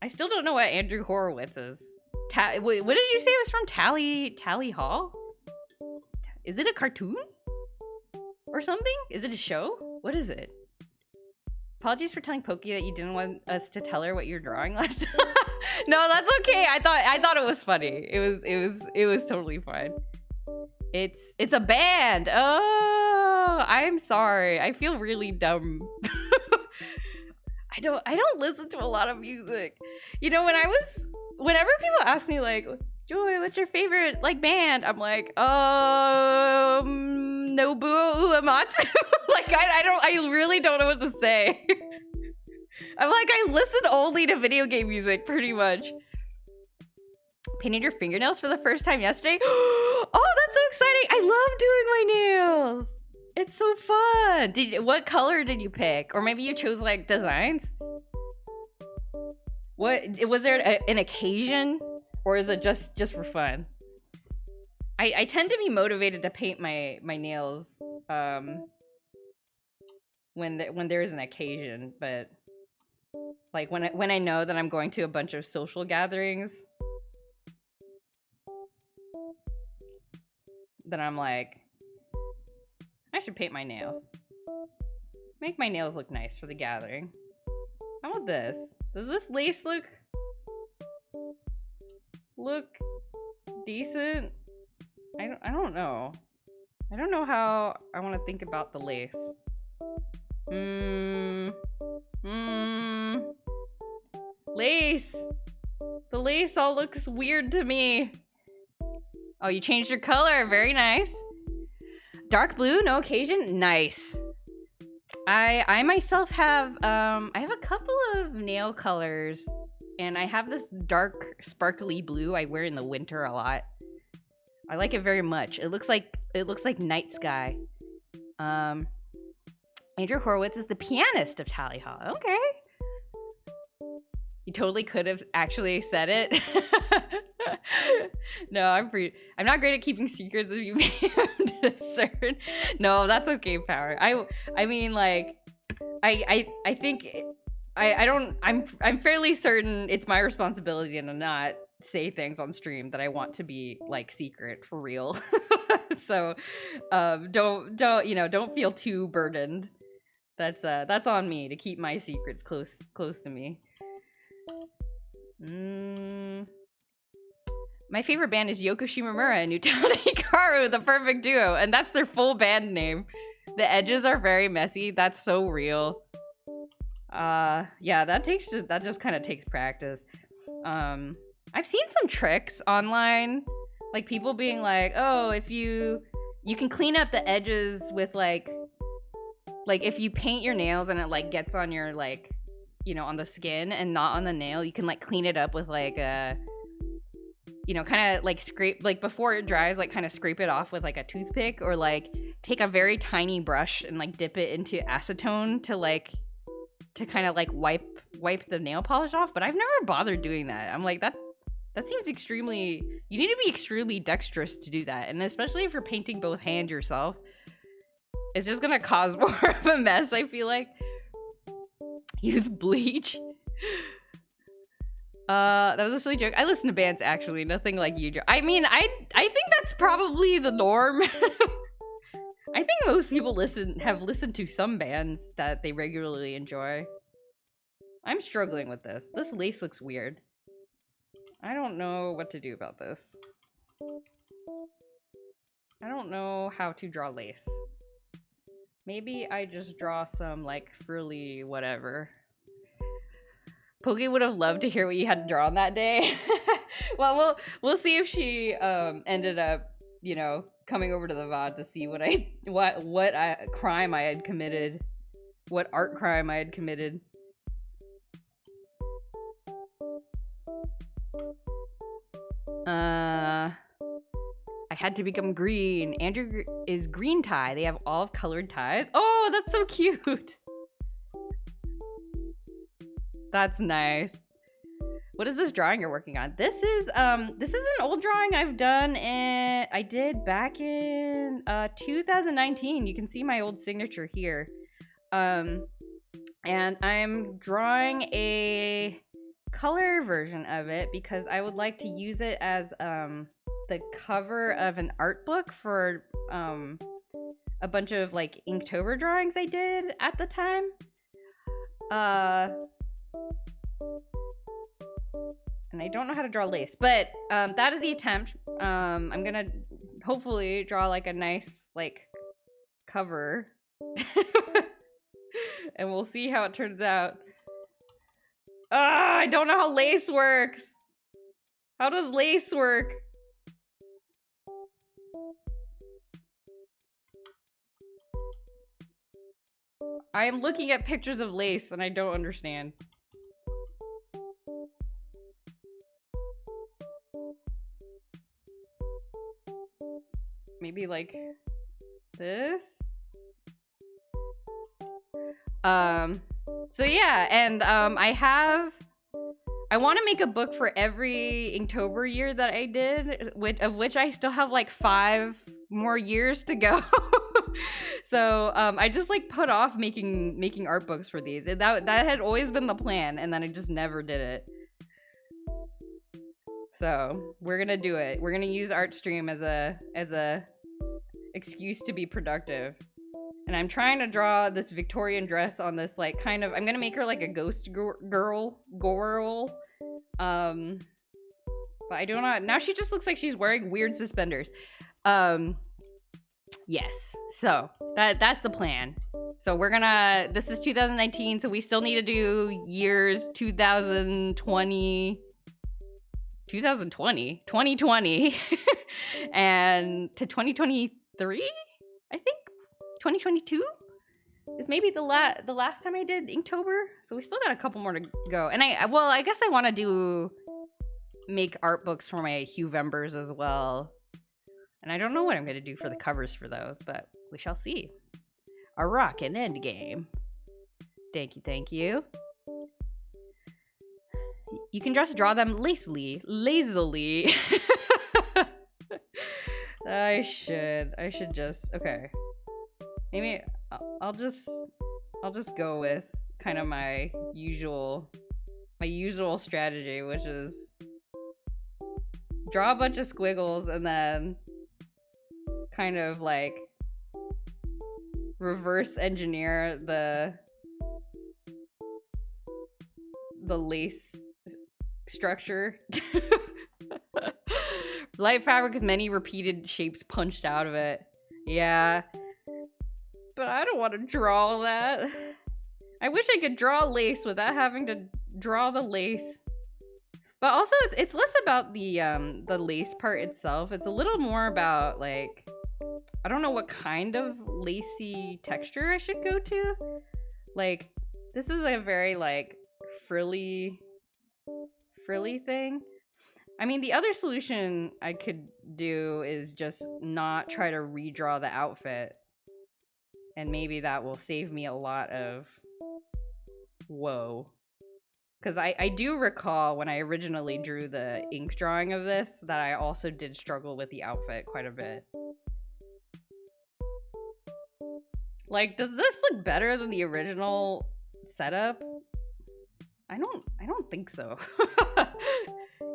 I still don't know what Andrew Horowitz is. Wait, what did you say it was from? Tally Hall? Is it a cartoon? Or something? Is it a show? What is it? Apologies for telling Pokey that you didn't want us to tell her what you're drawing last time. No, that's okay. I thought it was funny. It was totally fine. It's a band. Oh, I'm sorry. I feel really dumb. I don't listen to a lot of music. You know, whenever people ask me like, Joy, what's your favorite like band? I'm like, Nobuo Uematsu. Like I really don't know what to say. I'm like, I listen only to video game music pretty much. Painted your fingernails for the first time yesterday? Oh, that's so exciting. I love doing my nails. It's so fun. What color did you pick? Or maybe you chose like designs? What was there an occasion? Or is it just for fun? I tend to be motivated to paint my nails when there is an occasion, but like when I know that I'm going to a bunch of social gatherings, then I'm like, I should paint my nails. Make my nails look nice for the gathering. How about this? Does this lace look decent? I don't know. I don't know how I want to think about the lace. Lace! The lace all looks weird to me. Oh, you changed your color. Very nice. Dark blue, no occasion. Nice. I myself have I have a couple of nail colors, and I have this dark sparkly blue I wear in the winter a lot. I like it very much. It looks like night sky. Andrew Horowitz is the pianist of Tally Hall. Okay. You totally could have actually said it. No, I'm not great at keeping secrets, if you may discern. No, that's okay, Power. I mean, like, I think I'm fairly certain it's my responsibility to not say things on stream that I want to be like secret for real. So don't feel too burdened. That's on me to keep my secrets close to me. My favorite band is Yoko Shimomura and Utana Hikaru, the perfect duo, and that's their full band name. The edges are very messy. That's so real. Yeah, that just kind of takes practice. I've seen some tricks online, like people being like, oh, if you can clean up the edges with like if you paint your nails and it like gets on your like, you know, on the skin and not on the nail, you can like clean it up with like a, you know, kind of like scrape, like before it dries, like kind of scrape it off with like a toothpick, or like take a very tiny brush and like dip it into acetone to kind of like wipe the nail polish off. But I've never bothered doing that. I'm like, that seems extremely, you need to be extremely dexterous to do that. And especially if you're painting both hands yourself, it's just gonna cause more of a mess, I feel like. Use bleach. That was a silly joke. I listen to bands, actually, nothing like you. I mean, I think that's probably the norm. I think most people have listened to some bands that they regularly enjoy. I'm struggling with this. This lace looks weird. I don't know what to do about this. I don't know how to draw lace. Maybe I just draw some, like, frilly whatever. Pokey would have loved to hear what you had to draw on that day. Well, we'll see if she ended up, you know, coming over to the VOD to see what crime I had committed. What art crime I had committed. I had to become green. Andrew is green tie. They have olive colored ties. Oh, that's so cute. That's nice. What is this drawing you're working on? This is an old drawing I've done, and I did back in 2019. You can see my old signature here. And I'm drawing a color version of it because I would like to use it as the cover of an art book for a bunch of like Inktober drawings I did at the time. And I don't know how to draw lace, but that is the attempt. I'm gonna hopefully draw like a nice like cover and we'll see how it turns out. I don't know how lace works. How does lace work? I am looking at pictures of lace and I don't understand. Maybe like this? So yeah, and I want to make a book for every Inktober year that I did, of which I still have like 5 more years to go. So I just like put off making art books for these. That had always been the plan, and then I just never did it. So we're gonna do it. We're gonna use Artstream as a excuse to be productive. And I'm trying to draw this Victorian dress on this like kind of, I'm gonna make her like a ghost girl. But I don't know. Now she just looks like she's wearing weird suspenders. Yes. So that's the plan. So we're gonna, this is 2019, so we still need to do years 2020, And to 2023, I think 2022 is maybe the last time I did Inktober. So we still got a couple more to go. And I guess I want to make art books for my Huevembers as well. And I don't know what I'm going to do for the covers for those, but we shall see. A rockin' endgame. Thank you. You can just draw them lazily. I should just, okay. Maybe I'll just go with kind of my usual strategy, which is draw a bunch of squiggles and then kind of like reverse engineer the lace structure. Light fabric with many repeated shapes punched out of it. Yeah. But I don't want to draw that. I wish I could draw lace without having to draw the lace. But also it's less about the lace part itself. It's a little more about like, I don't know what kind of lacy texture I should go to. Like, this is a very like frilly thing. I mean, the other solution I could do is just not try to redraw the outfit. And maybe that will save me a lot of woe. Because I do recall when I originally drew the ink drawing of this that I also did struggle with the outfit quite a bit. Like, does this look better than the original setup? I don't think so.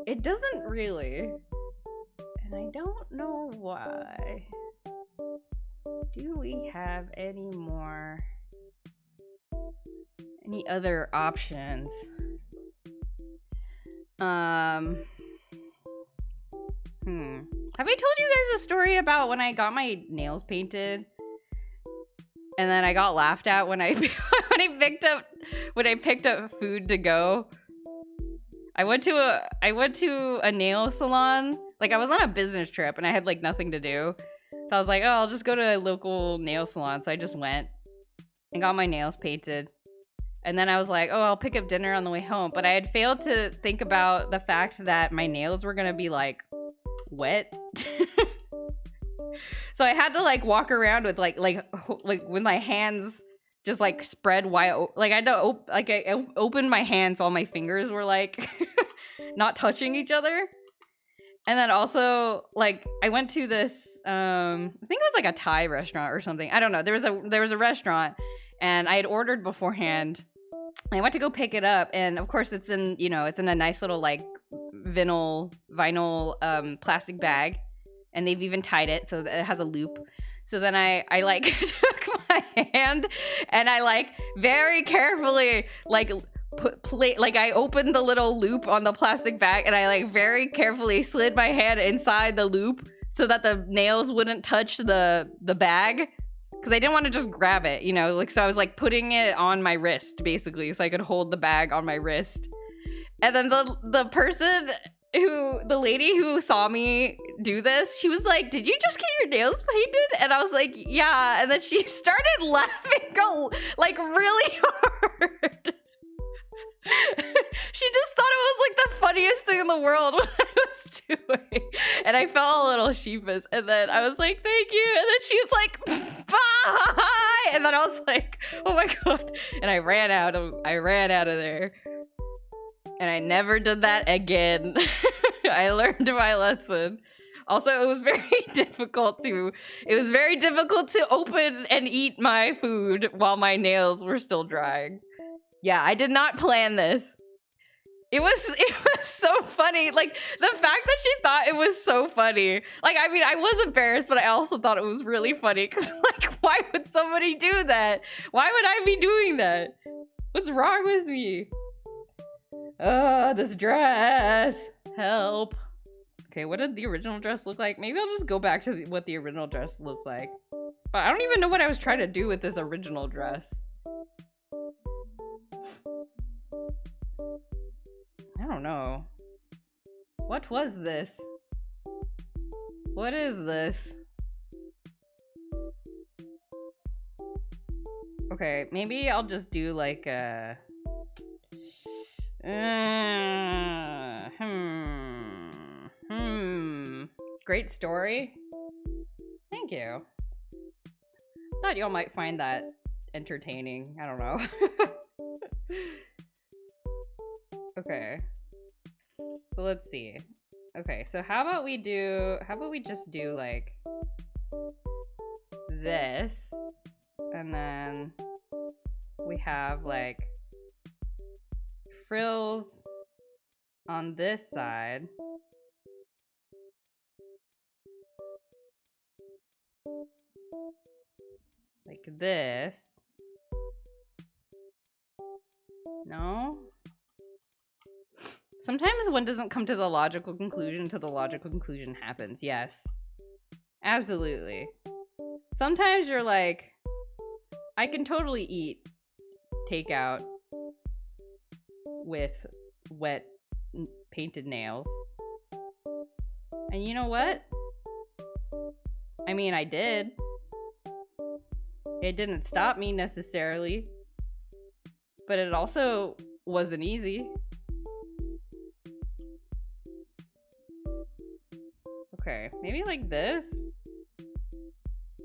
It doesn't really. And I don't know why. Do we have any other options? Have I told you guys a story about when I got my nails painted? And then I got laughed at when I when I picked up food to go. I went to a nail salon. Like, I was on a business trip and I had like nothing to do. So I was like, oh, I'll just go to a local nail salon. So I just went and got my nails painted. And then I was like, oh, I'll pick up dinner on the way home. But I had failed to think about the fact that my nails were gonna be like wet. So I had to like walk around with like with my hands just like spread wide. Like I had to I opened my hands while my fingers were like not touching each other. And then also like I went to this I think it was like a Thai restaurant or something. I don't know. There was a restaurant and I had ordered beforehand. I went to go pick it up, and of course it's in a nice little like vinyl plastic bag, and they've even tied it so that it has a loop. So then I like took my hand and I like very carefully like I opened the little loop on the plastic bag, and I like very carefully slid my hand inside the loop so that the nails wouldn't touch the bag. Because I didn't want to just grab it, like, so I was like putting it on my wrist basically so I could hold the bag on my wrist. And then the lady who saw me do this, she was like, did you just get your nails painted? And I was like, yeah. And then she started laughing like really hard. She just thought it was like the funniest thing in the world what I was doing. And I felt a little sheepish. And then I was like, thank you. And then she was like, bye. And then I was like, oh my God. And I ran out of there. And I never did that again. I learned my lesson. Also, it was very difficult to open and eat my food while my nails were still drying. Yeah, I did not plan this. It was so funny. Like, the fact that she thought it was so funny. Like, I mean, I was embarrassed, but I also thought it was really funny. Because, like, why would somebody do that? Why would I be doing that? What's wrong with me? Oh, this dress. Help. Okay, what did the original dress look like? Maybe I'll just go back to what the original dress looked like. But I don't even know what I was trying to do with this original dress. I don't know. What was this? What is this? Okay, maybe I'll just do like a... Great story. Thank you. Thought y'all might find that entertaining. I don't know. Okay. So let's see. Okay, so how about we just do like this, and then we have like frills on this side. Like this. No? Sometimes one doesn't come to the logical conclusion until the logical conclusion happens. Yes. Absolutely. Sometimes you're like, I can totally eat takeout with wet painted nails. And you know what? I mean, I did. It didn't stop me necessarily. But it also wasn't easy. Okay, maybe like this?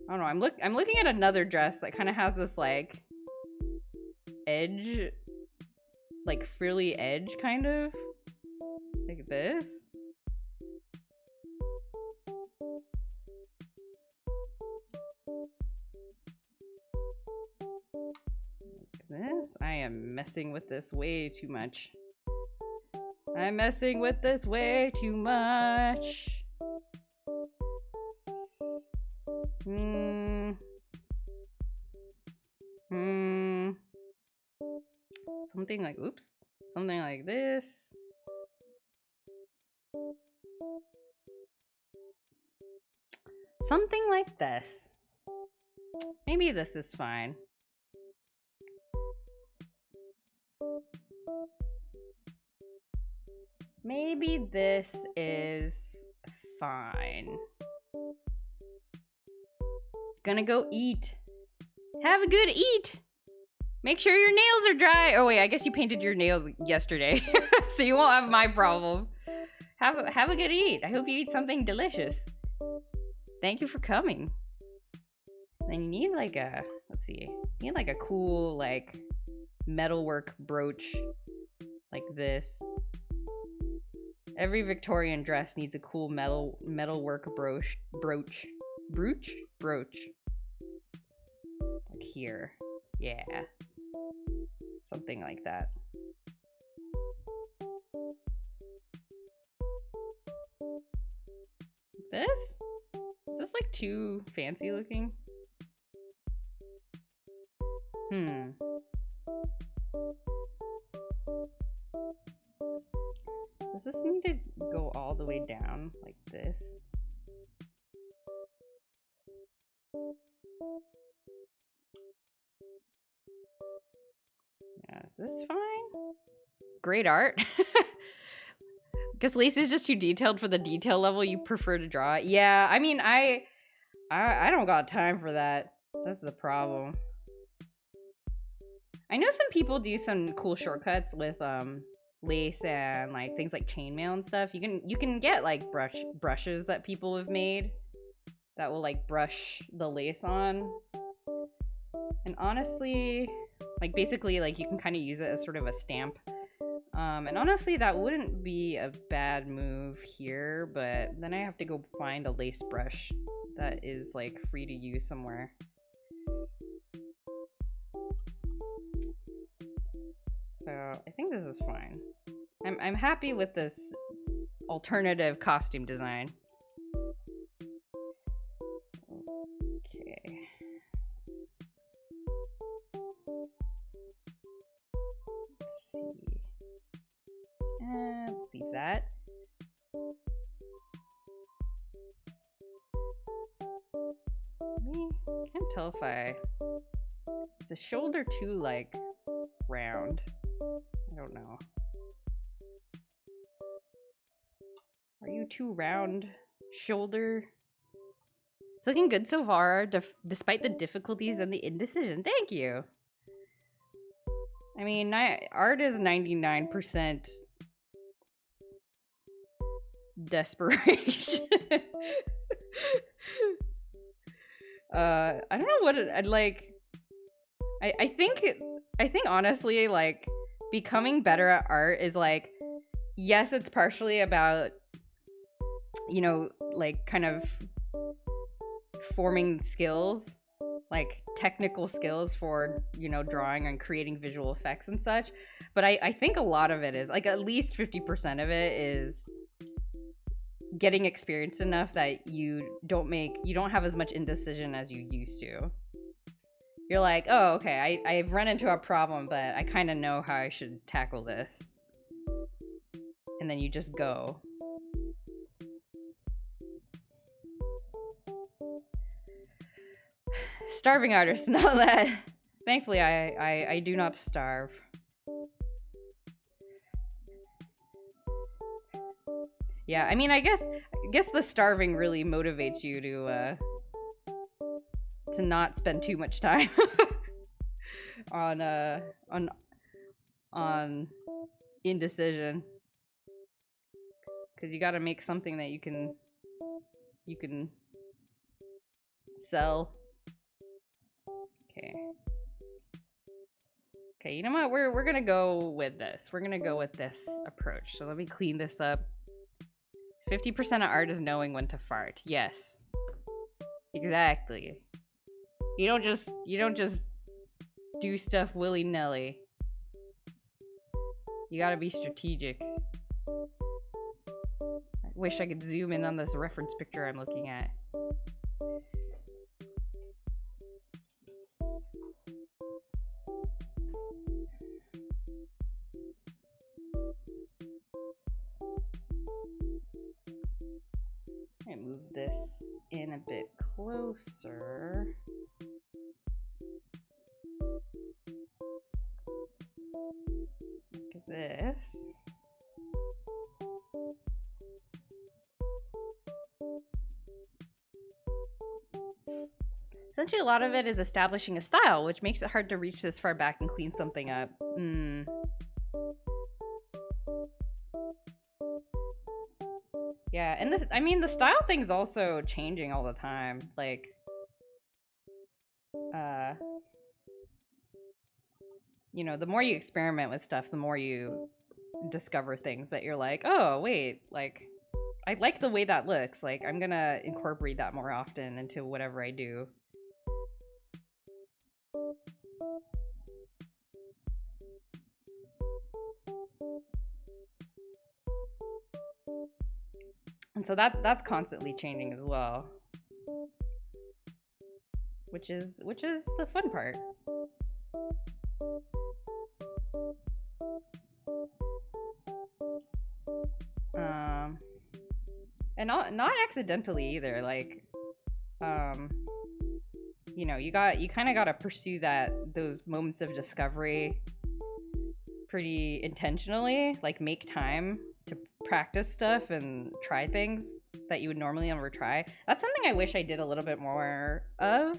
I don't know, I'm looking at another dress that kind of has this like edge, like frilly edge kind of. Like this. Like this. I am messing with this way too much. I'm messing with this way too much. Something like, oops. Something like this. Something like this. Maybe this is fine. Maybe this is fine. Gonna go eat. Have a good eat. Make sure your nails are dry. Oh wait, I guess you painted your nails yesterday. So you won't have my problem. Have a good eat. I hope you eat something delicious. Thank you for coming. Then you need like a, let's see. You need like a cool like metalwork brooch. Like this. Every Victorian dress needs a cool metalwork brooch. Like here. Yeah. Something like that. This? Is this like too fancy looking? Does this need to go all the way down like this? Yeah, is this fine? Great art. Because lace is just too detailed for the detail level you prefer to draw. Yeah, I mean, I don't got time for that. That's the problem. I know some people do some cool shortcuts with lace and like things like chainmail and stuff. You can get like brushes that people have made that will like brush the lace on. And honestly, like basically like you can kind of use it as sort of a stamp. And honestly, that wouldn't be a bad move here, but then I have to go find a lace brush that is like free to use somewhere. So I think this is fine. I'm happy with this alternative costume design. Okay. Let's see. Let's leave that. I can't tell if is the shoulder too like round? I don't know. Are you too round, shoulder? It's looking good so far, despite the difficulties and the indecision. Thank you. I mean, art is 99% desperation. I don't know what I'd like. I think honestly, like, becoming better at art is like, yes, it's partially about, you know, like, kind of forming skills, like technical skills for, you know, drawing and creating visual effects and such. But I think a lot of it is like, at least 50% of it is getting experienced enough that you don't have as much indecision as you used to. You're like, oh, okay, I've run into a problem, but I kind of know how I should tackle this. And then you just go. Starving artist, not that. Thankfully, I do not starve. Yeah, I mean, I guess the starving really motivates you to not spend too much time on indecision, because you got to make something that you can sell. Okay, you know what? We're gonna go with this. We're gonna go with this approach. So let me clean this up. 50% of art is knowing when to fart. Yes. Exactly. You don't just do stuff willy-nilly. You gotta be strategic. I wish I could zoom in on this reference picture I'm looking at. I move this in a bit closer. Look at this. Essentially, a lot of it is establishing a style, which makes it hard to reach this far back and clean something up. Yeah, and this, I mean, the style thing's also changing all the time. Like, you know, the more you experiment with stuff, the more you discover things that you're like, oh, wait, like, I like the way that looks. Like, I'm gonna incorporate that more often into whatever I do. And so that's constantly changing as well. Which is the fun part. And not accidentally either. Like, you know, you kind of got to pursue those moments of discovery pretty intentionally. Like, make time to practice stuff and try things that you would normally never try. That's something I wish I did a little bit more of.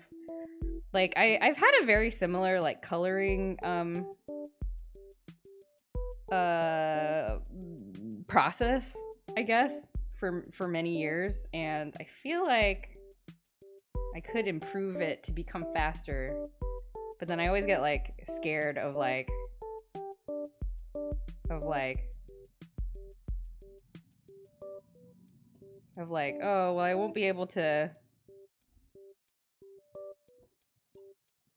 Like, I've had a very similar, like, coloring process, I guess, for many years, and I feel like I could improve it to become faster, but then I always get, like, scared of like, oh, well, I won't be able to,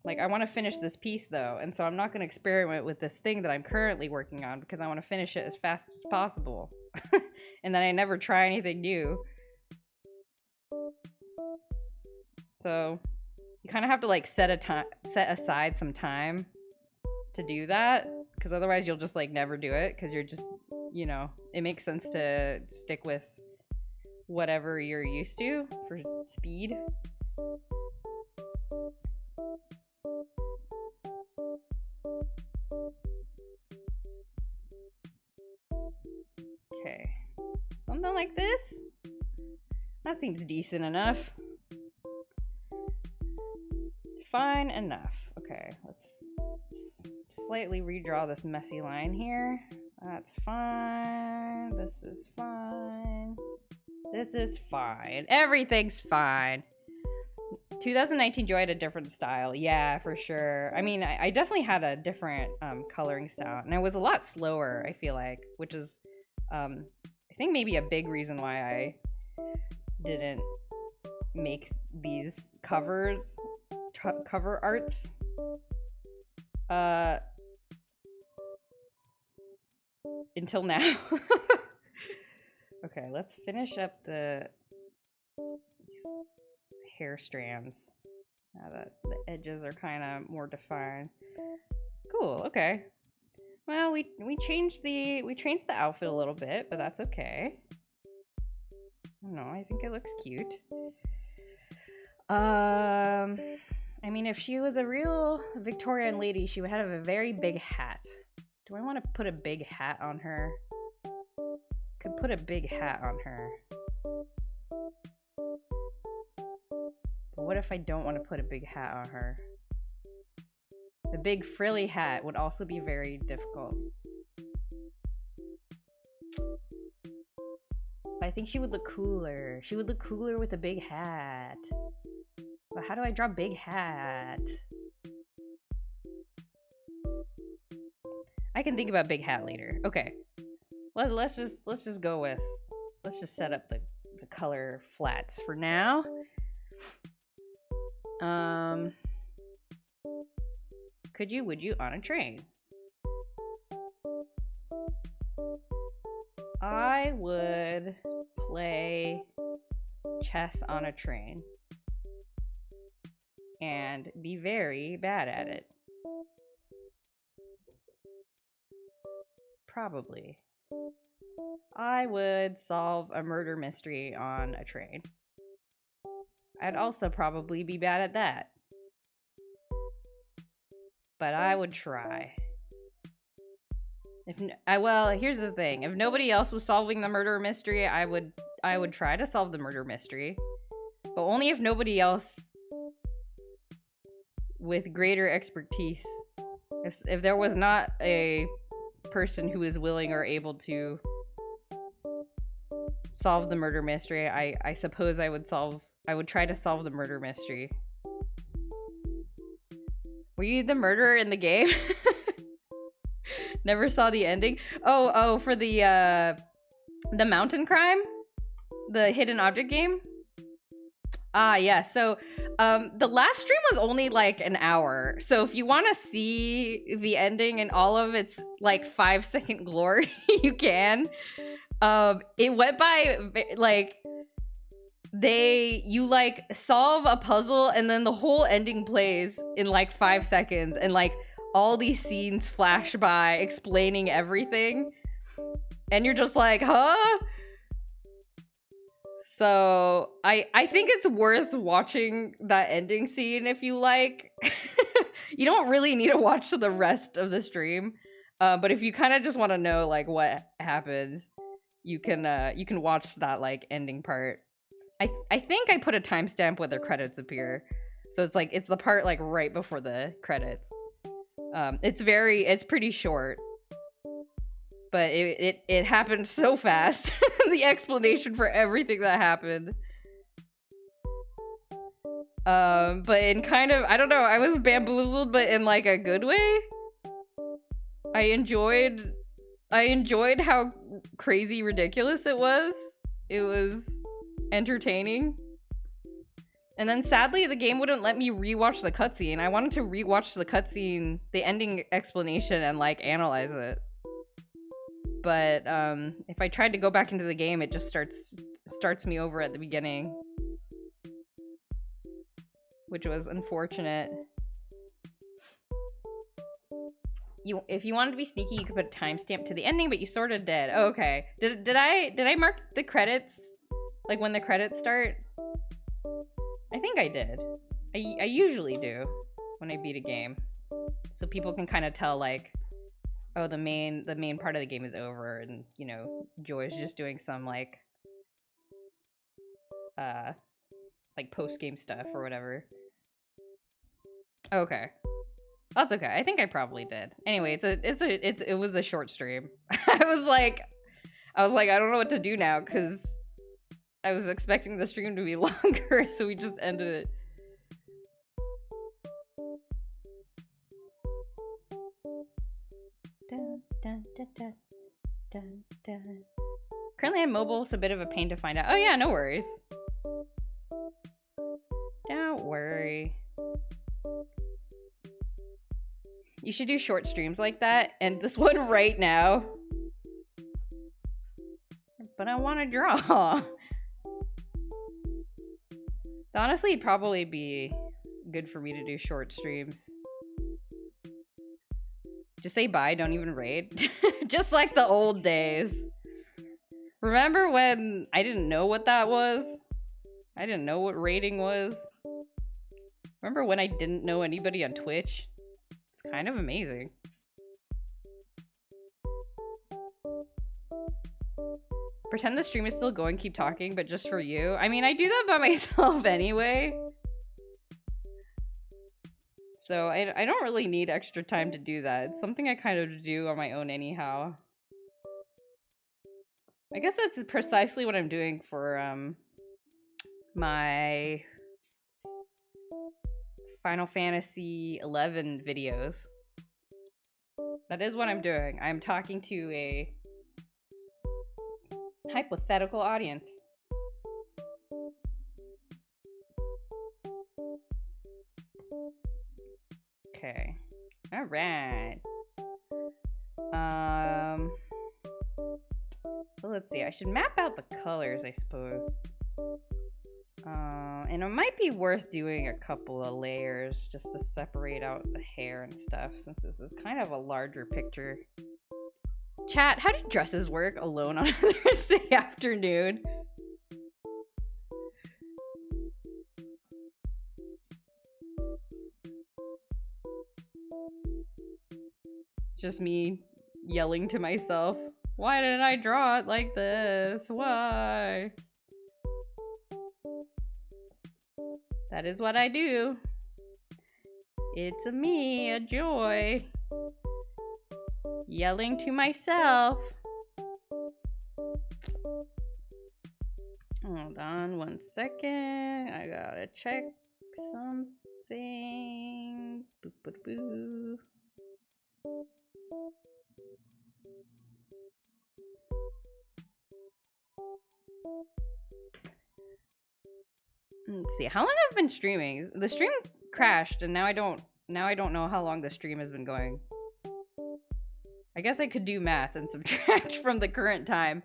like, I want to finish this piece though, and so I'm not going to experiment with this thing that I'm currently working on because I want to finish it as fast as possible. And then I never try anything new. So you kind of have to, like, set aside some time to do that, because otherwise you'll just, like, never do it, because you're just, you know, it makes sense to stick with whatever you're used to for speed. Okay, something like this. That seems decent enough. fine enough. Okay, let's slightly redraw this messy line here. That's fine. This is fine. This is fine. Everything's fine. 2019 Joy had a different style. Yeah, for sure. I mean, I definitely had a different coloring style. And I was a lot slower, I feel like. Which is, I think maybe a big reason why I didn't make these cover arts. Until now. Okay, let's finish up these hair strands. Now that the edges are kind of more defined. Cool. Okay. Well, we changed the outfit a little bit, but that's okay. I don't know. I think it looks cute. I mean, if she was a real Victorian lady, she would have a very big hat. Do I want to put a big hat on her? Could put a big hat on her. But what if I don't want to put a big hat on her? The big frilly hat would also be very difficult. But I think she would look cooler. She would look cooler with a big hat. But how do I draw big hat? I can think about big hat later. Okay. Let's just go with, let's just set up the color flats for now. Would you on a train? I would play chess on a train and be very bad at it. Probably. I would solve a murder mystery on a train. I'd also probably be bad at that. But I would try. Well, here's the thing. If nobody else was solving the murder mystery, I would try to solve the murder mystery. But only if nobody else with greater expertise. If there was not a person who is willing or able to solve the murder mystery, I suppose I would try to solve the murder mystery. Were you the murderer in the game? Never saw the ending. Oh, for the mountain crime? The hidden object game? Yeah, so the last stream was only like an hour. So if you want to see the ending and all of its like 5-second glory, you can. It went by like you like solve a puzzle and then the whole ending plays in like 5 seconds and like all these scenes flash by explaining everything and you're just like, huh? So I think it's worth watching that ending scene if you like. You don't really need to watch the rest of the stream, but if you kind of just want to know like what happened, you can watch that like ending part. I think I put a timestamp where the credits appear, so it's the part like right before the credits. It's pretty short, but it happened so fast. The explanation for everything that happened. But in kind of, I don't know, I was bamboozled, but in like a good way. I enjoyed how crazy ridiculous it was. It was entertaining. And then sadly the game wouldn't let me rewatch the cutscene. I wanted to rewatch the cutscene, the ending explanation, and like analyze it. But if I tried to go back into the game, it just starts me over at the beginning, which was unfortunate. If you wanted to be sneaky, you could put a timestamp to the ending, but you sort of did. Oh, okay. Did I mark the credits? Like when the credits start? I think I did. I usually do when I beat a game, so people can kind of tell like, oh, the main part of the game is over, and you know, Joy's just doing some like post game stuff or whatever. Okay. That's okay. I think I probably did. Anyway, it was a short stream. I was like, I don't know what to do now because I was expecting the stream to be longer, so we just ended it. Dun, dun, dun, dun, dun, dun. Currently on mobile, it's a bit of a pain to find out. Oh yeah, no worries. Don't worry. You should do short streams like that, and this one right now. But I want to draw. Honestly, it'd probably be good for me to do short streams. Just say bye, don't even raid. Just like the old days. Remember when I didn't know what that was? I didn't know what raiding was. Remember when I didn't know anybody on Twitch? It's kind of amazing. Pretend the stream is still going, keep talking, but just for you. I mean, I do that by myself anyway. So I don't really need extra time to do that. It's something I kind of do on my own anyhow. I guess that's precisely what I'm doing for my Final Fantasy 11 videos. That is what I'm doing. I'm talking to a hypothetical audience. Okay. All right. Well, let's see. I should map out the colors, I suppose. And it might be worth doing a couple of layers just to separate out the hair and stuff, since this is kind of a larger picture. Chat, how do dresses work alone on a Thursday afternoon? Just me yelling to myself. Why did I draw it like this? Why? That is what I do. It's a me, a joy. Yelling to myself. Hold on 1 second. I gotta check something. Boo, boo, boo. Let's see. How long I've been streaming? The stream crashed, and now I don't know how long the stream has been going. I guess I could do math and subtract from the current time.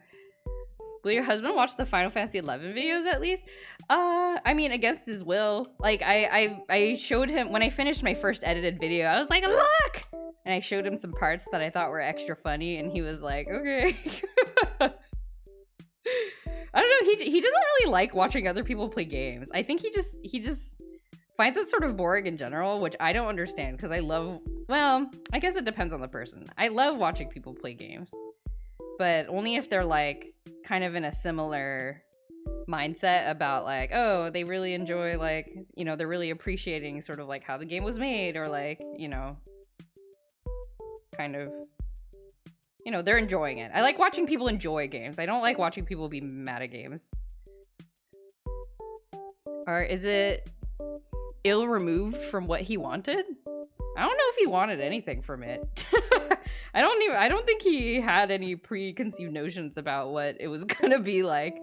Will your husband watch the Final Fantasy 11 videos at least? I mean, against his will. Like, I showed him, when I finished my first edited video, I was like, look! And I showed him some parts that I thought were extra funny, and he was like, okay. I don't know, he doesn't really like watching other people play games. I think he just finds it sort of boring in general, which I don't understand, because I love, well, I guess it depends on the person. I love watching people play games, but only if they're like kind of in a similar mindset about like, oh, they really enjoy, like, you know, they're really appreciating sort of like how the game was made, or like, you know, kind of, you know, they're enjoying it. I like watching people enjoy games. I don't like watching people be mad at games. Or is it ill removed from what he wanted? I don't know if he wanted anything from it. I don't think he had any preconceived notions about what it was gonna be like.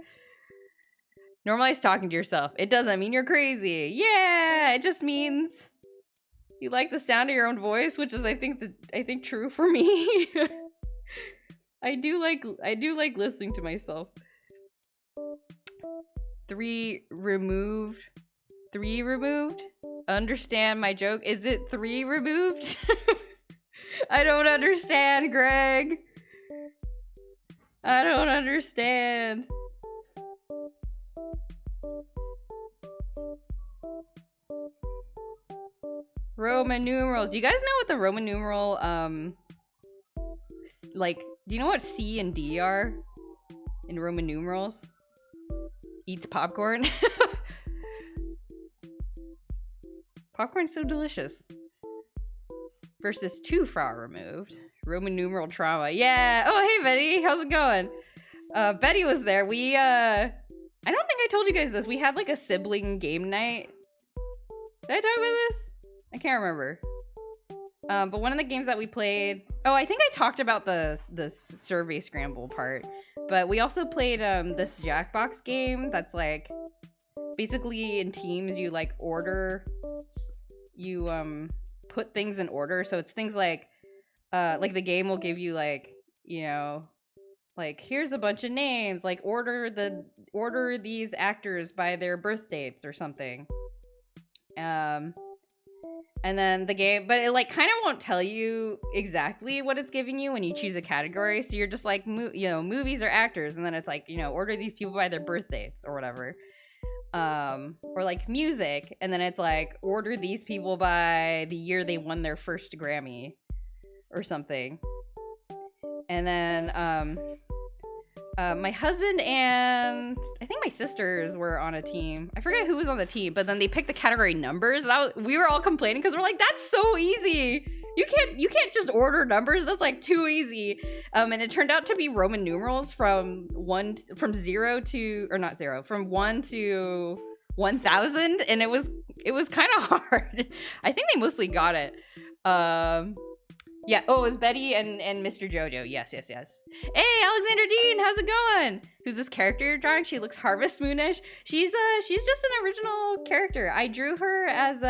Normalize talking to yourself. It doesn't mean you're crazy. Yeah, it just means you like the sound of your own voice, which is I think true for me. I do like listening to myself. 3 removed. 3 removed? Understand my joke? Is it 3 removed? I don't understand, Greg. I don't understand. Roman numerals. Do you guys know what the Roman numeral, like, do you know what C and D are in Roman numerals? Eats popcorn. Popcorn's so delicious. Versus 2 flour removed. Roman numeral trauma. Yeah. Oh, hey, Betty. How's it going? Betty was there. I don't think I told you guys this. We had like a sibling game night. Did I talk about this? I can't remember. But one of the games that we played... Oh, I think I talked about the survey scramble part. But we also played this Jackbox game that's like... Basically, in teams, you like order... You put things in order. So it's things like the game will give you like, you know... Like, here's a bunch of names. Like, order these actors by their birth dates or something. And then the game, but it like kind of won't tell you exactly what it's giving you when you choose a category. So you're just like, movies or actors, and then it's like, order these people by their birth dates or whatever. Or like music, and then it's like, order these people by the year they won their first Grammy or something. And then my husband and I think my sisters were on a team. I forget who was on the team, but then they picked the category numbers. And we were all complaining because we're like, that's so easy. You can't just order numbers. That's like too easy. And it turned out to be Roman numerals from 1 to 1,000, and it was kind of hard. I think they mostly got it. Yeah. Oh, it was Betty and Mr. Jojo. Yes. Hey, Alexander Dean, how's it going? Who's this character you're drawing? She looks Harvest Moonish. She's just an original character. I drew her as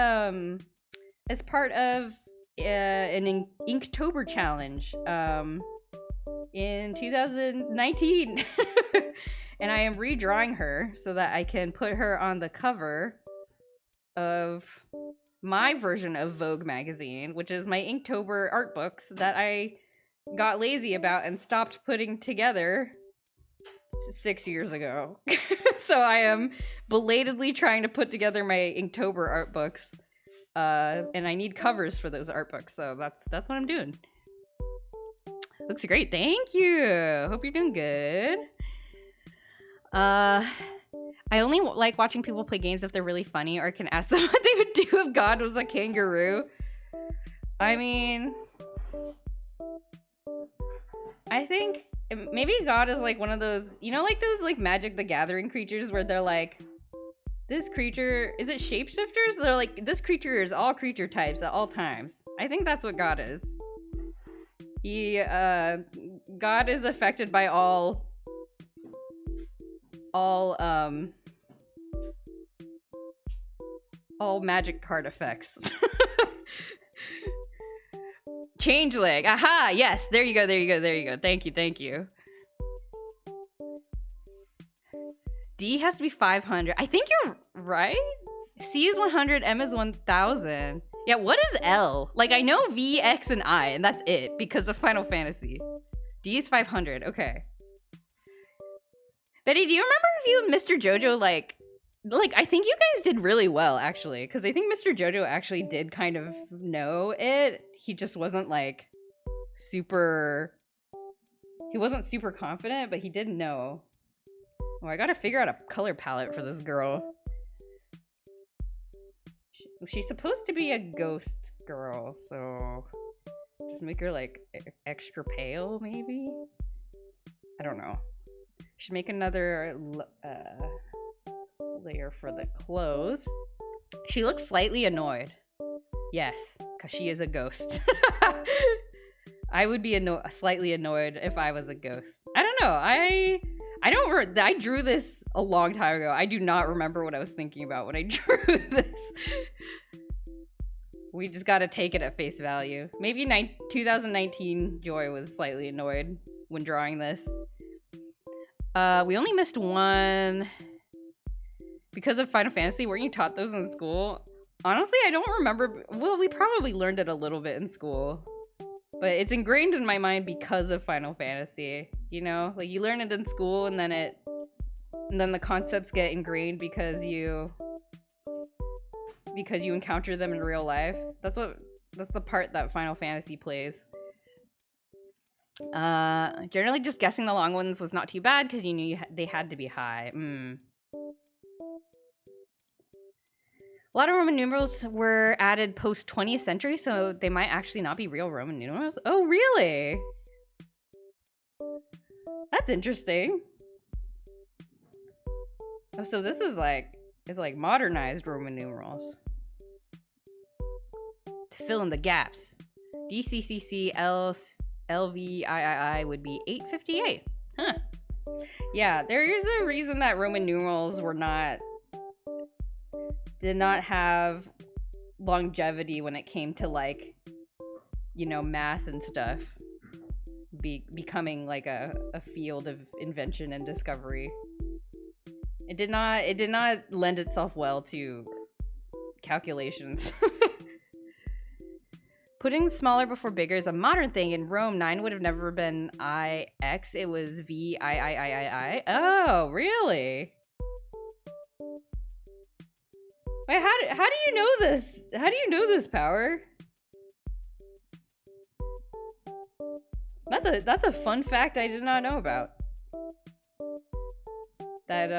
part of an Inktober challenge in 2019, and I am redrawing her so that I can put her on the cover of my version of Vogue magazine, which is my Inktober art books that I got lazy about and stopped putting together 6 years ago. So I am belatedly trying to put together my Inktober art books, and I need covers for those art books, so that's what I'm doing. Looks great, thank you. Hope you're doing good. I only like watching people play games if they're really funny or can ask them what they would do if God was a kangaroo. I mean, I think maybe God is like one of those, like those like Magic the Gathering creatures where they're like, this creature, is it shapeshifters? They're like, this creature is all creature types at all times. I think that's what God is. God is affected by all magic card effects. Changeling. Aha, yes. There you go. Thank you. D has to be 500. I think you're right. C is 100, M is 1000. Yeah, what is L? Like, I know V, X, and I, and that's it because of Final Fantasy. D is 500. Okay. Betty, do you remember if you and Mr. Jojo, like, I think you guys did really well, actually, because I think Mr. Jojo actually did kind of know it. He just wasn't, like, he wasn't super confident, but he did know. Oh, I gotta figure out a color palette for this girl. She's supposed to be a ghost girl, so just make her, like, extra pale, maybe? I don't know. Should make another layer for the clothes. She looks slightly annoyed. Yes, because she is a ghost. I would be slightly annoyed if I was a ghost. I don't know. I drew this a long time ago. I do not remember what I was thinking about when I drew this. We just gotta take it at face value. Maybe 2019 Joy was slightly annoyed when drawing this. We only missed one because of Final Fantasy. Weren't you taught those in school? Honestly, I don't remember. Well, we probably learned it a little bit in school, but it's ingrained in my mind because of Final Fantasy. Like you learn it in school, and then the concepts get ingrained because you encounter them in real life. That's the part that Final Fantasy plays. Generally just guessing the long ones was not too bad because you knew they had to be high. A lot of Roman numerals were added post 20th century, so they might actually not be real Roman numerals. Oh, really? That's interesting. Oh, so this is like modernized Roman numerals to fill in the gaps. DCCC LVIII would be 858. Huh. Yeah, there is a reason that Roman numerals did not have longevity when it came to like, you know, math and stuff becoming like a field of invention and discovery. It did not lend itself well to calculations. Putting smaller before bigger is a modern thing. In Rome, 9 would have never been IX. It was VIIIII. Oh, really? Wait, how do you know this? How do you know this, Power? That's a fun fact I did not know about. That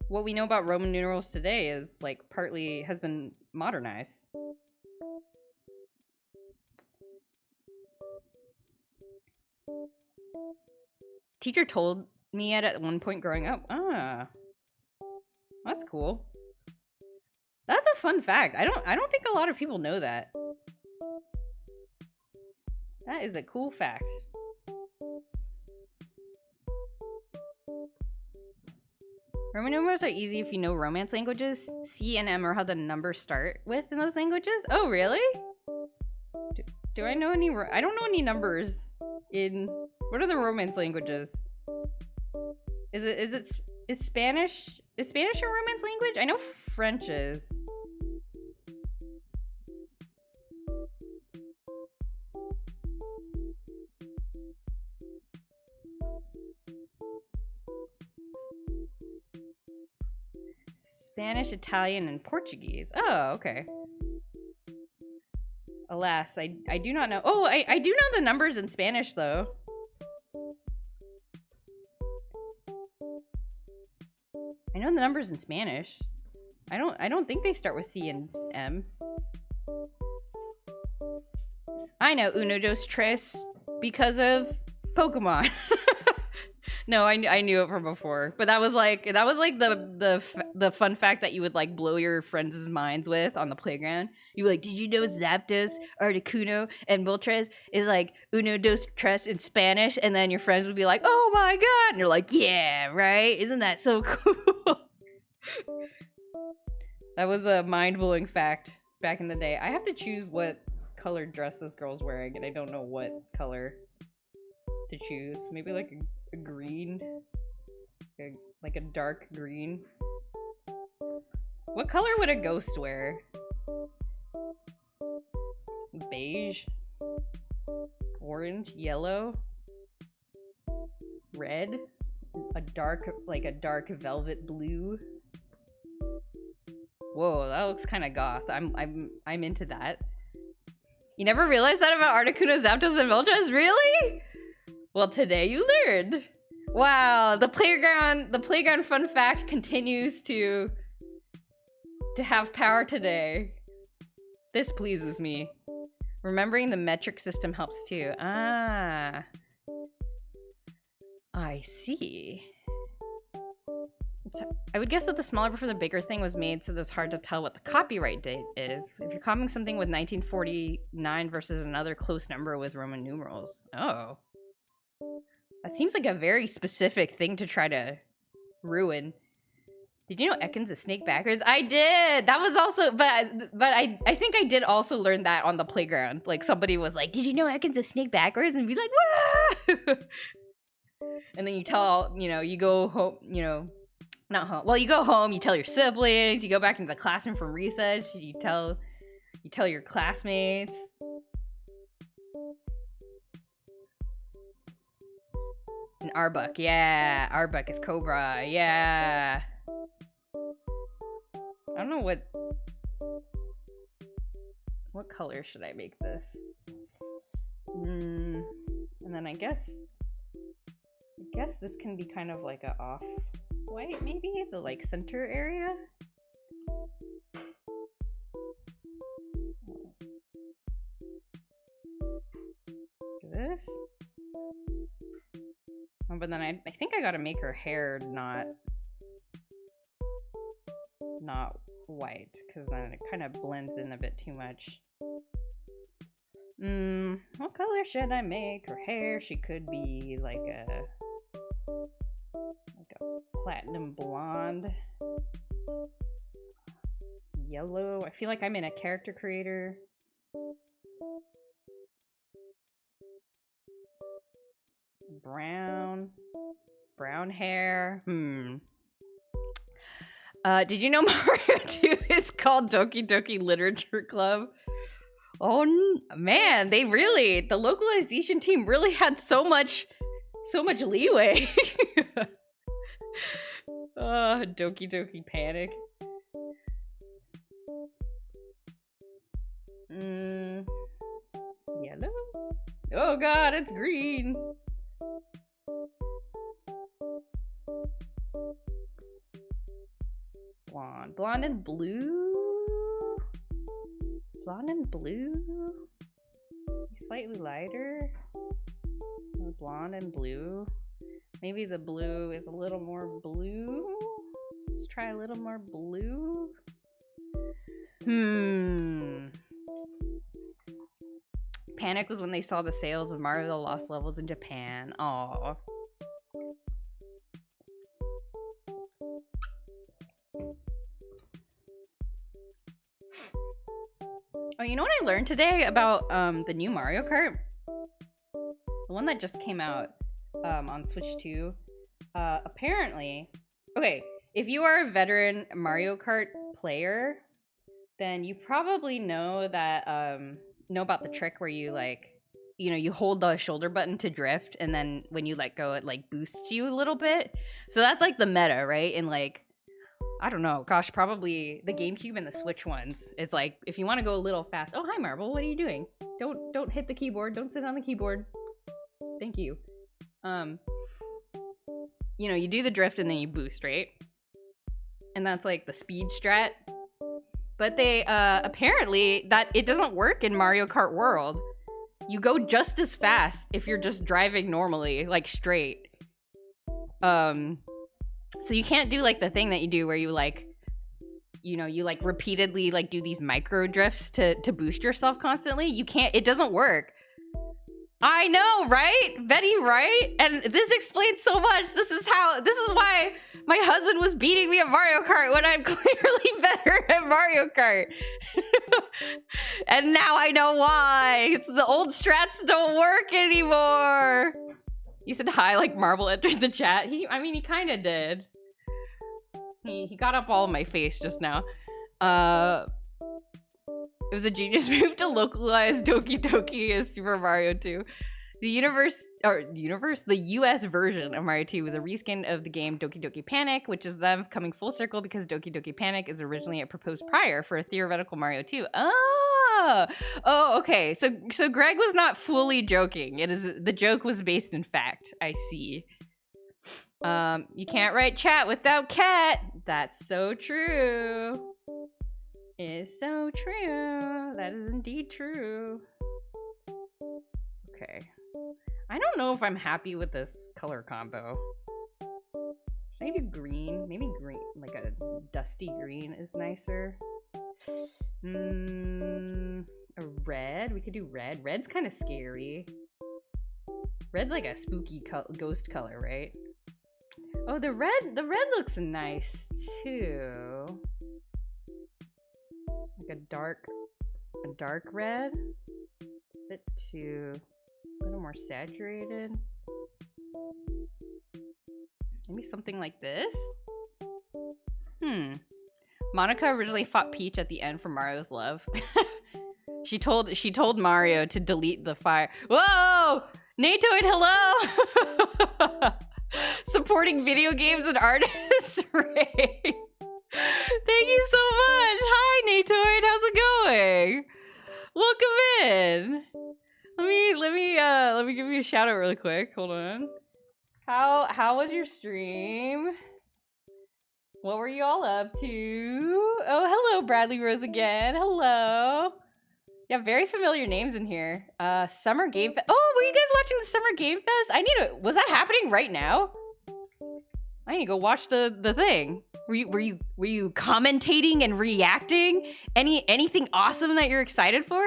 what we know about Roman numerals today is like partly has been modernized. Teacher told me at one point growing up. Ah, that's cool. That's a fun fact. I don't think a lot of people know that. That is a cool fact. Roman numerals are easy if you know Romance languages. C and M are how the numbers start with in those languages. Oh, really? Do I know any? I don't know any numbers in. What are the Romance languages? Is Spanish? Is Spanish a Romance language? I know French is. Spanish, Italian, and Portuguese. Oh, okay. Alas, I do not know. Oh, I do know the numbers in Spanish, though. I know the numbers in Spanish. I don't think they start with C and M. I know uno, dos, tres because of Pokemon. No, I knew it from before, but that was like the fun fact that you would like blow your friends' minds with on the playground. You were like, did you know Zapdos, Articuno, and Moltres is like uno, dos, tres in Spanish? And then your friends would be like, oh my god, and you're like, yeah, right? Isn't that so cool? That was a mind-blowing fact back in the day. I have to choose what colored dress this girl's wearing, and I don't know what color to choose. Maybe like a green, like a dark green. What color would a ghost wear? Beige, orange, yellow, red, a dark velvet blue. Whoa, that looks kind of goth. I'm into that. You never realized that about Articuno, Zapdos, and Moltres? Really? Well, today you learned. Wow, the playground fun fact continues to have power today. This pleases me. Remembering the metric system helps too. Ah. I see. I would guess that the smaller before the bigger thing was made so that it's hard to tell what the copyright date is. If you're copying something with 1949 versus another close number with Roman numerals. Oh. That seems like a very specific thing to try to ruin. Did you know Ekans is snake backwards? I did! That was also, but I think I did also learn that on the playground. Like somebody was like, did you know Ekans is snake backwards? And be like, wah! And then you tell, you know, you go home, you know, not home. Well, you go home, you tell your siblings, you go back into the classroom from recess, you tell your classmates. And Arbok, yeah. Arbok is Cobra, yeah. I don't know what color should I make this? And then I guess this can be kind of like a off-white, maybe? The like center area? this. Oh, but then I think I gotta make her hair not white, because then it kind of blends in a bit too much. What color should I make her hair? She could be like a platinum blonde. Yellow. I feel like I'm in a character creator. Brown hair. Did you know Mario 2 is called Doki Doki Literature Club? Oh man, the localization team really had so much leeway. Doki Doki Panic. Yellow? Oh god, it's green. Blonde and blue? Blonde and blue? Slightly lighter? Blonde and blue? Maybe the blue is a little more blue? Let's try a little more blue. Panic was when they saw the sales of Mario the Lost Levels in Japan. Aww. Oh, you know what I learned today about the new Mario Kart? The one that just came out on Switch 2. Apparently, okay, if you are a veteran Mario Kart player, then you probably know that know about the trick where you you hold the shoulder button to drift, and then when you let go, it like boosts you a little bit. So that's like the meta, right? And like, I don't know, gosh, probably the GameCube and the Switch ones. It's like, if you want to go a little fast. Oh, hi, Marble. What are you doing? Don't hit the keyboard. Don't sit on the keyboard. Thank you. You do the drift and then you boost, right? And that's like the speed strat. But they, apparently, that it doesn't work in Mario Kart World. You go just as fast if you're just driving normally, like straight. So you can't do like the thing that you do where you you repeatedly like do these micro drifts to boost yourself constantly. You can't, it doesn't work. I know, right? Betty, right? And this explains so much. This is why my husband was beating me at Mario Kart when I'm clearly better at Mario Kart. And now I know why. It's the old strats don't work anymore. You said hi like Marble entered the chat. He kind of did. He got up all in my face just now. It was a genius move to localize Doki Doki as Super Mario 2. The US version of Mario 2 was a reskin of the game Doki Doki Panic, which is them coming full circle because Doki Doki Panic is originally a proposed prior for a theoretical Mario 2. Oh, okay. So Greg was not fully joking. The joke was based in fact. I see. You can't write chat without cat. That's so true. It is so true. That is indeed true. Okay. I don't know if I'm happy with this color combo. Should I do green? Maybe green, like a dusty green is nicer. A red? We could do red. Red's kind of scary. Red's like a spooky ghost color, right? Oh, the red looks nice too. Like a dark red. A little more saturated. Maybe something like this? Monica originally fought Peach at the end for Mario's love. She told Mario to delete the fire. Whoa! Natoid, hello! Supporting video games and artists, Ray. Thank you so much. Hi, Natoid. How's it going? Welcome in. Let me give you a shout out really quick. Hold on. How was your stream? What were you all up to? Oh, hello, Bradley Rose again. Hello. Yeah, very familiar names in here. Summer Game Fest. Oh, were you guys watching the Summer Game Fest? Was that happening right now? I need to go watch the thing. Were you commentating and reacting? Anything awesome that you're excited for?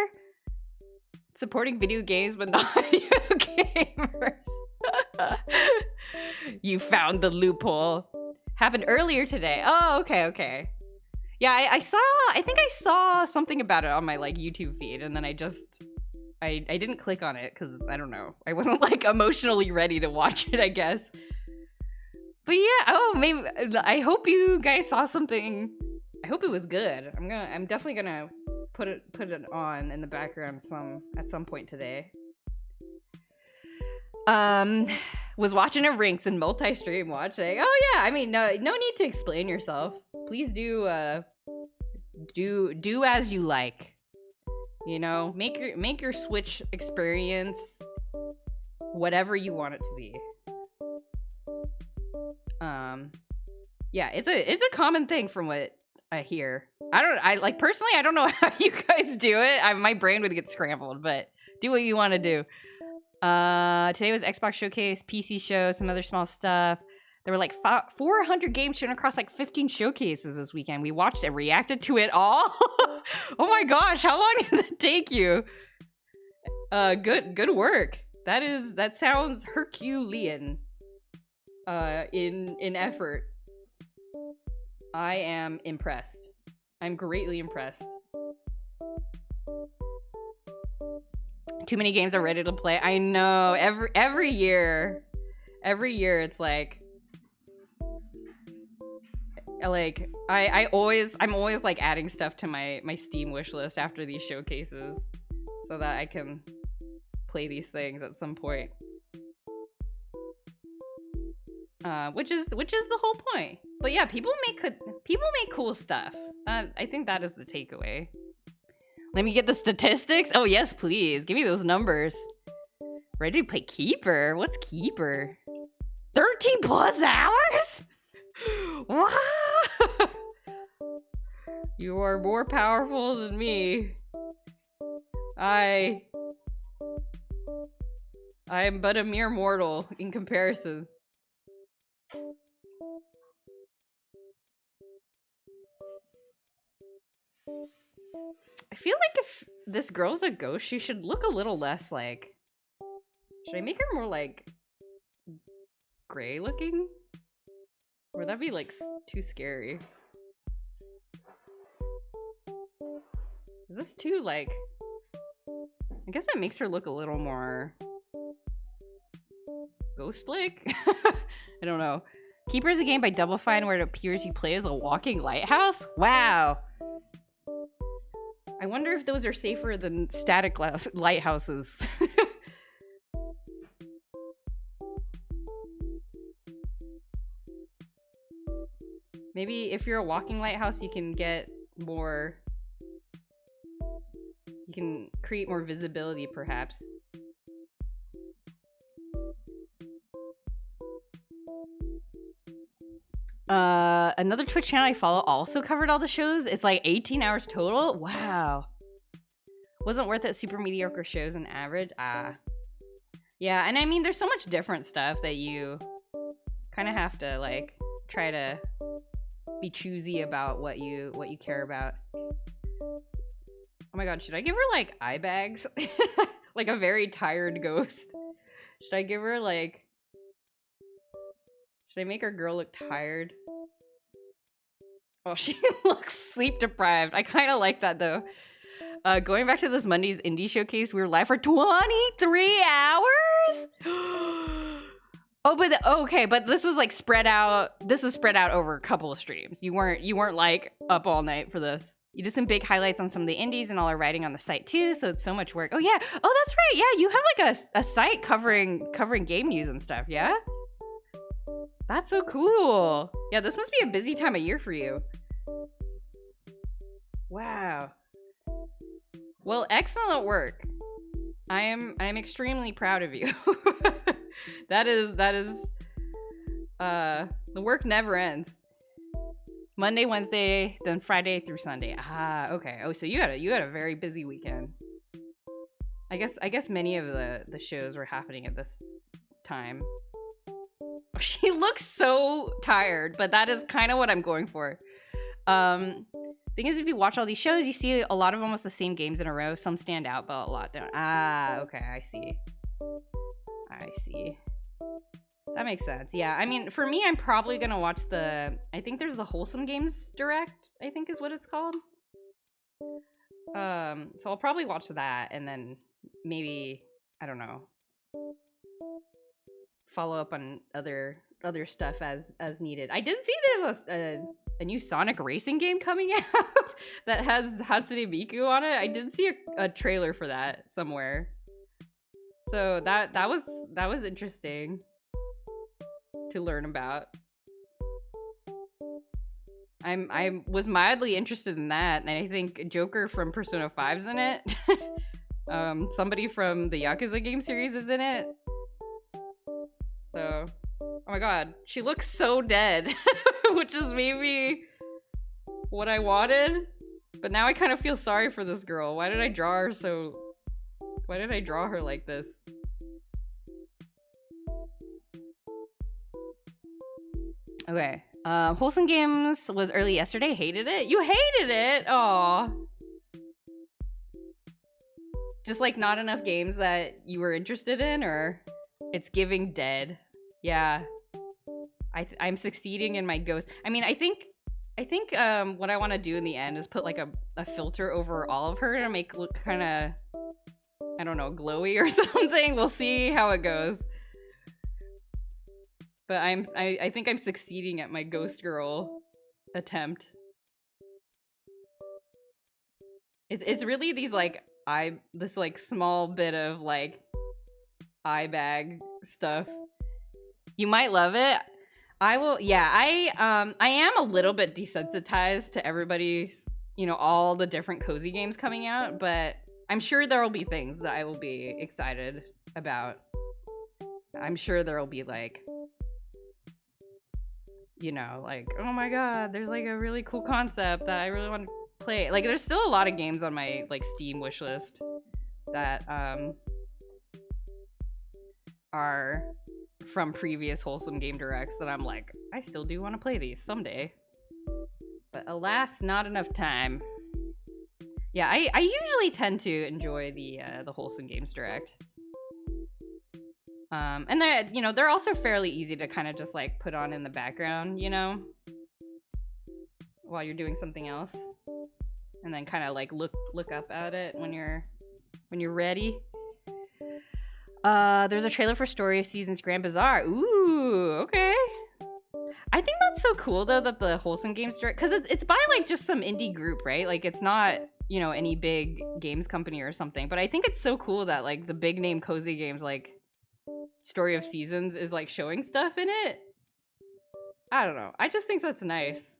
Supporting video games but not video gamers. You found the loophole. Happened earlier today. Oh, okay. Yeah, I think I saw something about it on my like YouTube feed, and then I didn't click on it because I don't know. I wasn't like emotionally ready to watch it, I guess. But yeah, maybe I hope you guys saw something. I hope it was good. I'm definitely gonna put it on in the background at some point today. Was watching a Rinks and multi-stream watching. Oh yeah, I mean no need to explain yourself. Please do as you like. You know, make your Switch experience whatever you want it to be. Yeah, it's a common thing from what I hear. I personally I don't know how you guys do it. My brain would get scrambled, but do what you want to do. Today was Xbox Showcase, PC show, some other small stuff. There were like 400 games shown across like 15 showcases this weekend. We watched and reacted to it all. Oh my gosh, how long did it take you? Good work. That sounds Herculean. In effort. I am impressed. I'm greatly impressed. Too many games are ready to play. I know. Every year it's like I'm always like adding stuff to my Steam wish list after these showcases so that I can play these things at some point. Which is the whole point. But yeah, people make cool stuff. I think that is the takeaway. Let me get the statistics. Oh yes, please. Give me those numbers. Ready to play Keeper? What's Keeper? 13 plus hours? Wow! You are more powerful than me. I am but a mere mortal in comparison. I feel like if this girl's a ghost, she should look a little less like... Should I make her more like... gray looking? Or would that be like too scary? Is this too like... I guess that makes her look a little more... ghost-like? I don't know. Keeper is a game by Double Fine where it appears you play as a walking lighthouse? Wow! I wonder if those are safer than static lighthouses. Maybe if you're a walking lighthouse, you can get more... You can create more visibility, perhaps. Another Twitch channel I follow also covered all the shows. It's like 18 hours total. Wow. Wasn't worth it. Super mediocre shows and average. Yeah, and I mean, there's so much different stuff that you kind of have to like try to be choosy about what you care about. Oh my god, should I give her like eye bags? Like a very tired ghost. Should I give her like... Should I make our girl look tired? Oh, she looks sleep deprived. I kind of like that though. Going back to this Monday's indie showcase, we were live for 23 hours? Oh, but okay, but this was like spread out. This was spread out over a couple of streams. You weren't like up all night for this. You did some big highlights on some of the indies and all our writing on the site too, so it's so much work. Oh yeah. Oh, that's right. Yeah, you have like a site covering game news and stuff, yeah? That's so cool. Yeah, this must be a busy time of year for you. Wow. Well, excellent work. I am extremely proud of you. That is the work never ends. Monday, Wednesday, then Friday through Sunday. Ah, okay. Oh, so you had a very busy weekend. I guess many of the shows were happening at this time. She looks so tired, but that is kind of what I'm going for. Thing is, if you watch all these shows, you see a lot of almost the same games in a row. Some stand out, but a lot don't. Ah, okay, I see. That makes sense. Yeah, I mean, for me, I'm probably gonna watch I think there's the Wholesome Games Direct, I think is what it's called. So I'll probably watch that, and then maybe, I don't know, follow up on other stuff as needed. I did see there's a new Sonic racing game coming out that has Hatsune Miku on it. I did see a trailer for that somewhere. So that was interesting to learn about. I was mildly interested in that, and I think Joker from Persona 5's in it. Somebody from the Yakuza game series is in it. So, oh my god, she looks so dead, which is maybe what I wanted. But now I kind of feel sorry for this girl. Why did I draw her like this? Okay. Wholesome Games was early yesterday. Hated it? You hated it? Aw. Just like not enough games that you were interested in, or it's giving dead? Yeah. I'm succeeding in my ghost. I mean, I think what I want to do in the end is put like a filter over all of her to make look kind of, I don't know, glowy or something. We'll see how it goes. But I think I'm succeeding at my ghost girl attempt. It's really these like this like small bit of like eye bag stuff. You might love it. I will. Yeah, I am a little bit desensitized to everybody's, you know, all the different cozy games coming out, but I'm sure there will be things that I will be excited about. I'm sure there will be like, you know, like, oh my god, there's like a really cool concept that I really want to play. Like, there's still a lot of games on my like Steam wishlist that are from previous Wholesome Game Directs that I'm like, I still do want to play these someday. But alas, not enough time. Yeah, I usually tend to enjoy the Wholesome Games Direct. And they're, you know, they're also fairly easy to kind of just like put on in the background, you know, while you're doing something else, and then kind of like look up at it when you're ready. There's a trailer for Story of Seasons Grand Bazaar. Ooh, okay. I think that's so cool though that the Wholesome Games Direct, because it's by like just some indie group, right? Like it's not, you know, any big games company or something. But I think it's so cool that like the big name cozy games like Story of Seasons is like showing stuff in it. I don't know. I just think that's nice.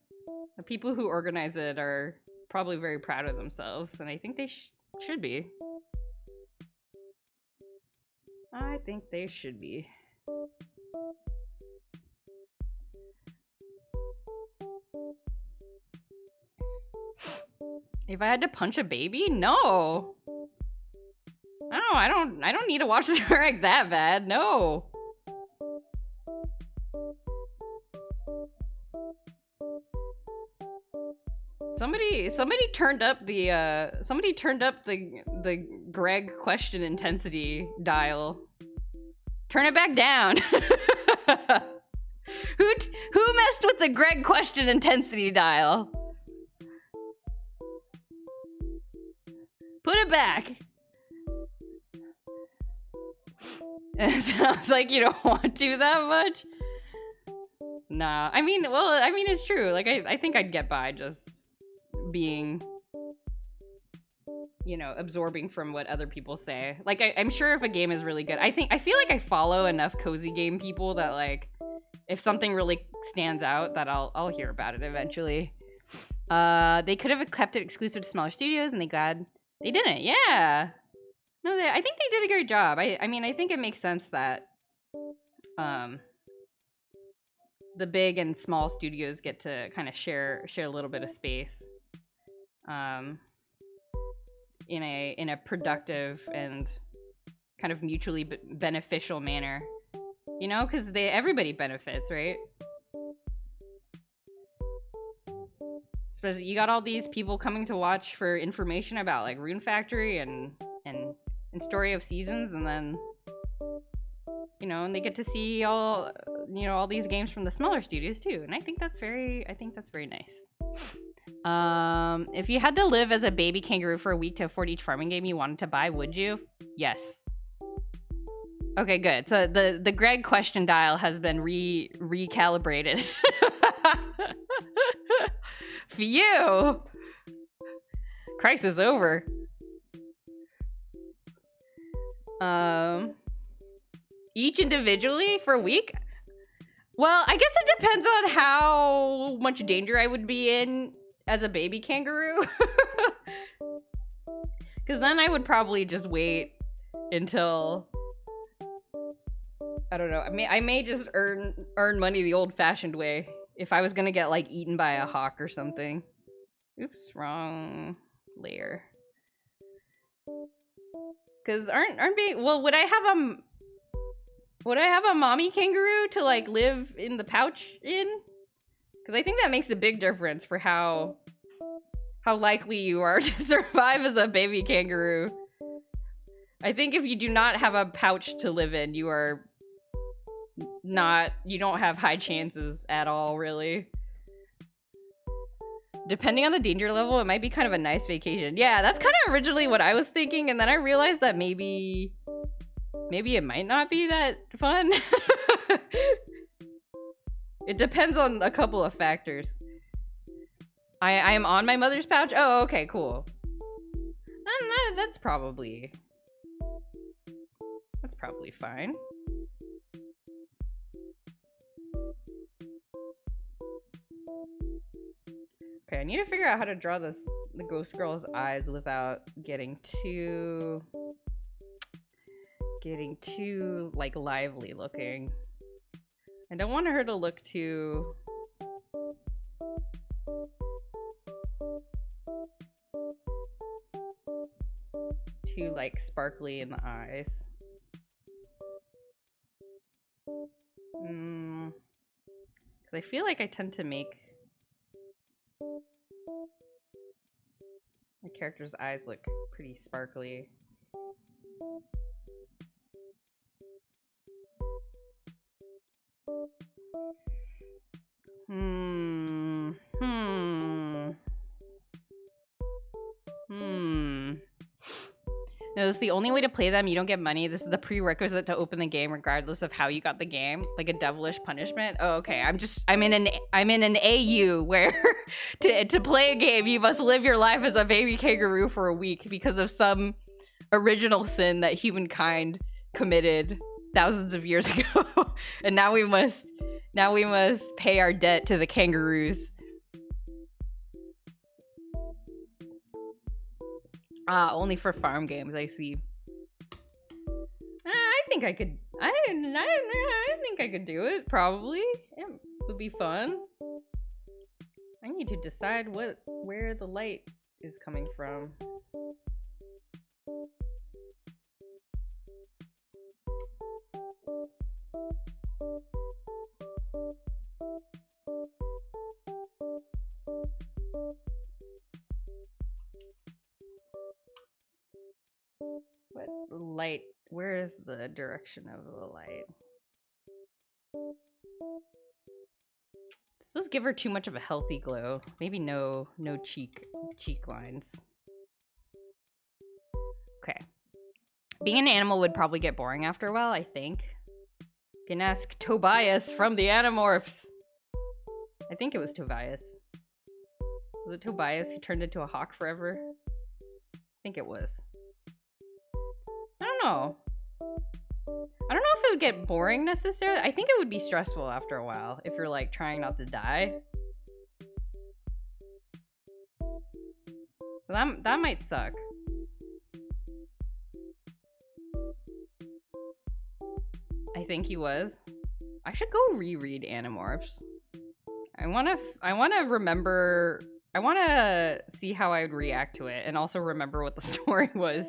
The people who organize it are probably very proud of themselves, and I think they should be. I think they should be. If I had to punch a baby? No. No, I don't need to watch the direct that bad. No. Somebody turned up the Greg question intensity dial. Turn it back down. Who messed with the Greg question intensity dial? Put it back. It sounds like you don't want to that much. Nah, I mean, it's true. Like, I think I'd get by just being, you know, absorbing from what other people say. Like, I'm sure if a game is really good, I feel like I follow enough cozy game people that, like, if something really stands out, that I'll hear about it eventually. They could have kept it exclusive to smaller studios, and they glad they didn't. Yeah. No, I think they did a great job. I mean, I think it makes sense that the big and small studios get to kind of share a little bit of space in a productive and kind of mutually beneficial manner. You know, because everybody benefits, right? Especially, you got all these people coming to watch for information about like Rune Factory and Story of Seasons, and then and they get to see all these games from the smaller studios too, and I think that's very nice. If you had to live as a baby kangaroo for a week to afford each farming game you wanted to buy, would you? Yes. Okay, good. So the Greg question dial has been recalibrated. For you. Crisis over. Each individually for a week? Well, I guess it depends on how much danger I would be in as a baby kangaroo. Because then I would probably just wait until, I don't know, I may just earn money the old-fashioned way if I was gonna get like eaten by a hawk or something. Oops, wrong layer. Because would I have a mommy kangaroo to like live in the pouch in? Because I think that makes a big difference for how likely you are to survive as a baby kangaroo. I think if you do not have a pouch to live in, you don't have high chances at all, really. Depending on the danger level, it might be kind of a nice vacation. Yeah, that's kind of originally what I was thinking, and then I realized that maybe it might not be that fun. It depends on a couple of factors. I am on my mother's pouch? Oh, okay, cool. That's probably fine. Okay, I need to figure out how to draw the ghost girl's eyes without getting too like lively looking. I don't want her to look too like sparkly in the eyes. Because I feel like I tend to make my character's eyes look pretty sparkly. No, this is the only way to play them. You don't get money. This is the prerequisite to open the game, regardless of how you got the game. Like a devilish punishment. Oh, okay. I'm in an AU where to play a game, you must live your life as a baby kangaroo for a week because of some original sin that humankind committed thousands of years ago. And now we must pay our debt to the kangaroos. Only for farm games, I see. I think I could do it, probably. It would be fun. I need to decide where the light is coming from. What light? Where is the direction of the light? Does this give her too much of a healthy glow? Maybe no cheek lines. Okay. Being an animal would probably get boring after a while, I think. You can ask Tobias from the Animorphs. I think it was Tobias. Was it Tobias who turned into a hawk forever? I think it was. I don't know. I don't know if it would get boring necessarily. I think it would be stressful after a while if you're like trying not to die. So that might suck. I think he was. I should go reread Animorphs. I wanna remember. I wanna see how I would react to it and also remember what the story was.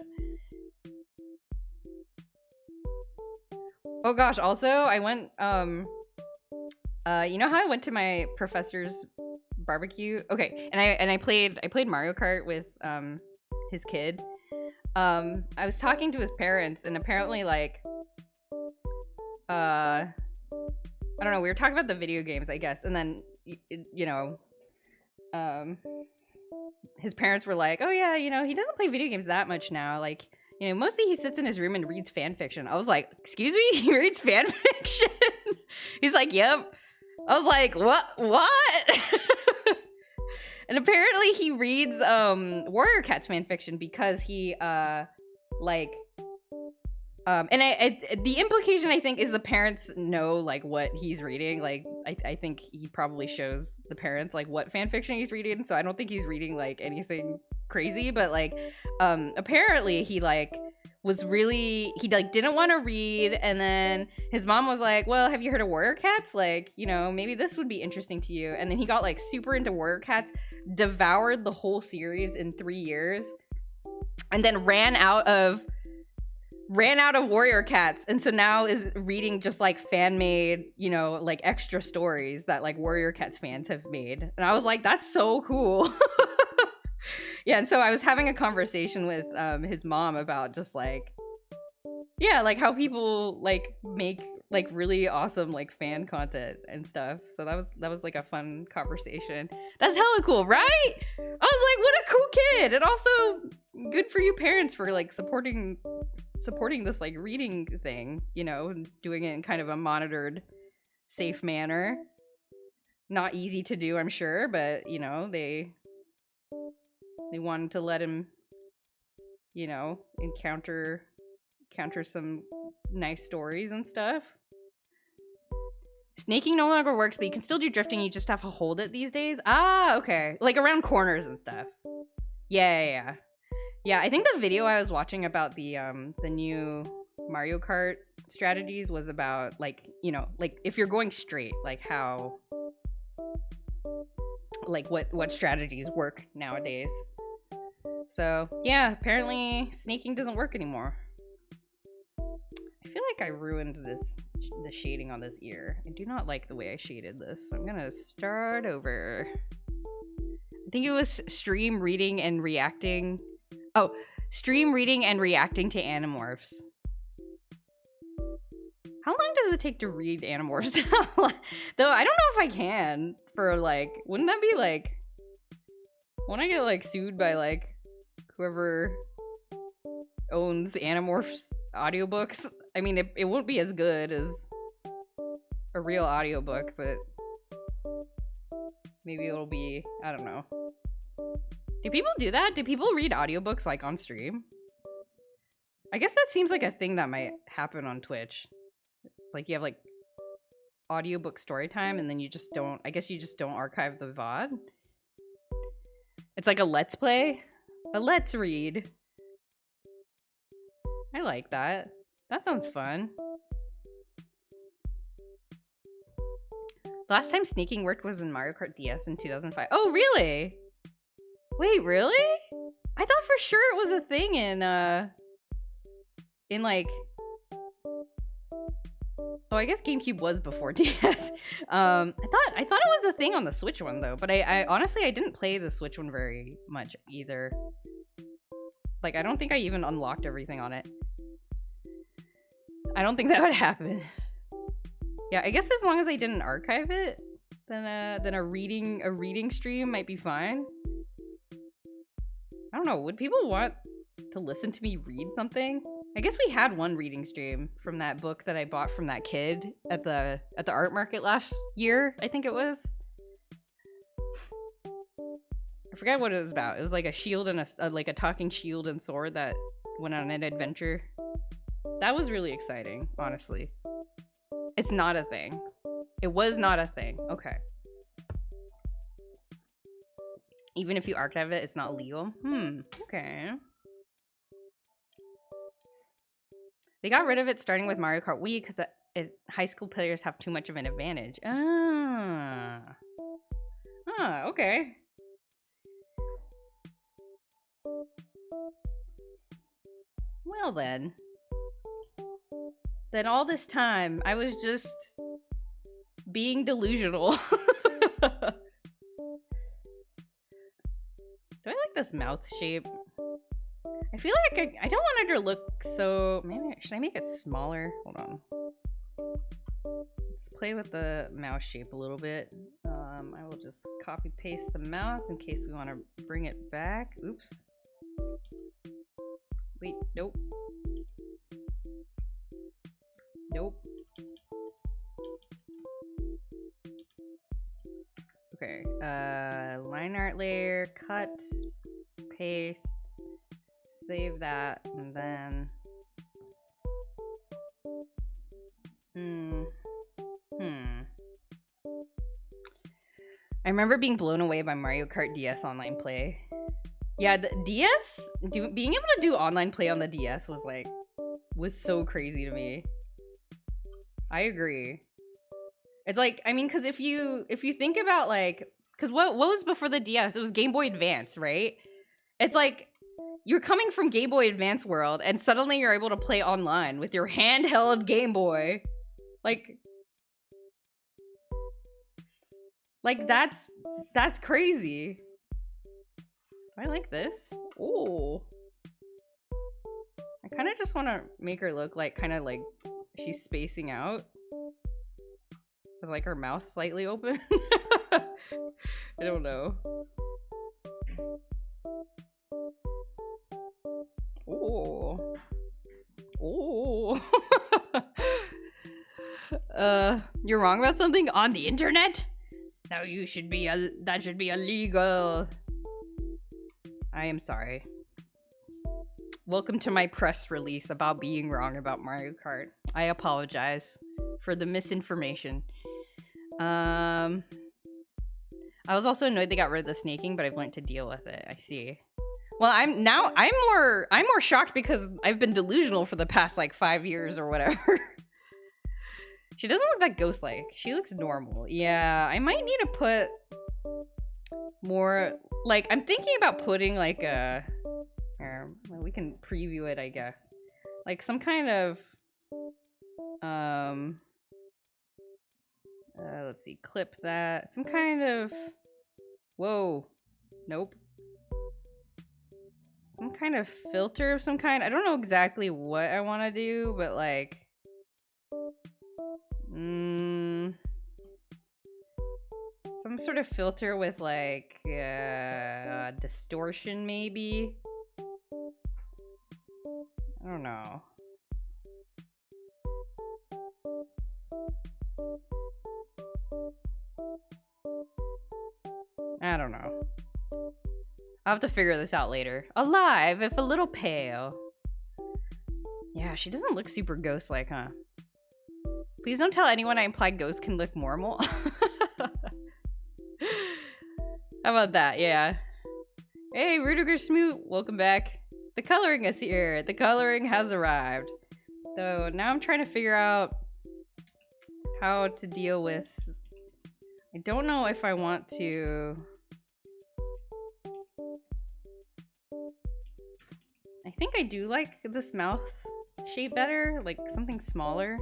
Oh gosh, also I went you know how I went to my professor's barbecue? Okay, and I played Mario Kart with his kid. I was talking to his parents, and apparently like I don't know, we were talking about the video games, I guess, and then you know, his parents were like, "Oh yeah, you know, he doesn't play video games that much now. Like, you know, mostly he sits in his room and reads fan fiction." I was like, "Excuse me, he reads fan fiction?" He's like, "Yep." I was like, "What?" And apparently he reads Warrior Cats fan fiction because he like and the implication I think is the parents know like what he's reading. Like I think he probably shows the parents like what fan fiction he's reading. So I don't think he's reading like anything crazy, but like apparently he like was really he like didn't want to read, and then his mom was like, "Well, have you heard of Warrior Cats? Like, you know, maybe this would be interesting to you." And then he got like super into Warrior Cats, devoured the whole series in 3 years, and then ran out of Warrior Cats, and so now is reading just like fan made, you know, like extra stories that like Warrior Cats fans have made. And I was like, that's so cool. Yeah, and so I was having a conversation with his mom about just like, yeah, like how people like make like really awesome like fan content and stuff. So that was like a fun conversation. That's hella cool, right? I was like, what a cool kid. And also good for you parents for like supporting this like reading thing, you know, and doing it in kind of a monitored, safe manner. Not easy to do, I'm sure, but you know, they wanted to let him, you know, encounter some nice stories and stuff. Snaking no longer works, but you can still do drifting. You just have to hold it these days. Ah, okay. Like around corners and stuff. Yeah. Yeah, I think the video I was watching about the new Mario Kart strategies was about like, you know, like if you're going straight, like how like what strategies work nowadays. So, yeah, apparently snaking doesn't work anymore. I feel like I ruined the shading on this ear. I do not like the way I shaded this. So I'm gonna start over. I think it was stream reading and reacting. Oh, stream reading and reacting to Animorphs. How long does it take to read Animorphs? Though I don't know if I can for like, wouldn't that be like, won't I get like sued by like whoever owns Animorphs audiobooks? I mean, it won't be as good as a real audiobook, but maybe it'll be, I don't know. Do people do that? Do people read audiobooks like on stream? I guess that seems like a thing that might happen on Twitch. It's like you have like audiobook story time, and then you just don't, I guess you just don't archive the VOD. It's like a let's play, a let's read. I like that. That sounds fun. Last time sneaking worked was in Mario Kart DS in 2005. Oh, really? Wait, really? I thought for sure it was a thing in like, oh, I guess GameCube was before DS. I thought it was a thing on the Switch one though, but I honestly I didn't play the Switch one very much either. Like I don't think I even unlocked everything on it. I don't think that would happen. Yeah, I guess as long as I didn't archive it, then a reading stream might be fine. I don't know, would people want to listen to me read something? I guess we had one reading stream from that book that I bought from that kid at the art market last year, I think it was. I forget what it was about. It was like a shield and like a talking shield and sword that went on an adventure. That was really exciting, honestly. It's not a thing. It was not a thing. Okay. Even if you archive it, it's not legal. Okay. They got rid of it starting with Mario Kart Wii because high school players have too much of an advantage. Okay. Well then. then all this time I was just being delusional. Do I like this mouth shape? I feel like I don't want her to look so... Maybe, should I make it smaller? Hold on. Let's play with the mouth shape a little bit. I will just copy paste the mouth in case we want to bring it back. Oops. Wait, nope. Nope. Okay, line art layer, cut, paste, save that, and then... I remember being blown away by Mario Kart DS online play. Yeah, the DS, being able to do online play on the DS was so crazy to me. I agree. It's like, I mean, because if you think about like, because what was before the DS? It was Game Boy Advance, right? It's like you're coming from Game Boy Advance world, and suddenly you're able to play online with your handheld Game Boy. Like that's crazy. I like this. Ooh. I kind of just want to make her look like kind of like she's spacing out. With like her mouth slightly open. I don't know. Ooh. Ooh. You're wrong about something on the internet? No, that should be illegal. I am sorry. Welcome to my press release about being wrong about Mario Kart. I apologize for the misinformation. I was also annoyed they got rid of the snaking, but I've learned to deal with it. I see. Well, I'm more shocked because I've been delusional for the past like 5 years or whatever. She doesn't look that ghost-like. She looks normal. Yeah, I might need to put more, like, I'm thinking about putting like a, well, we can preview it, I guess. Like some kind of, let's see, clip that. Some kind of, whoa, nope. Some kind of filter of some kind. I don't know exactly what I want to do, but like, some sort of filter with like distortion maybe. I don't know. I don't know. I'll have to figure this out later. Alive, if a little pale. Yeah, she doesn't look super ghost-like, huh? Please don't tell anyone I implied ghosts can look normal. How about that? Yeah. Hey, Rudiger Smoot, welcome back. The coloring is here. The coloring has arrived. So now I'm trying to figure out how to deal with... I don't know if I want to... I think I do like this mouth shape better, like something smaller.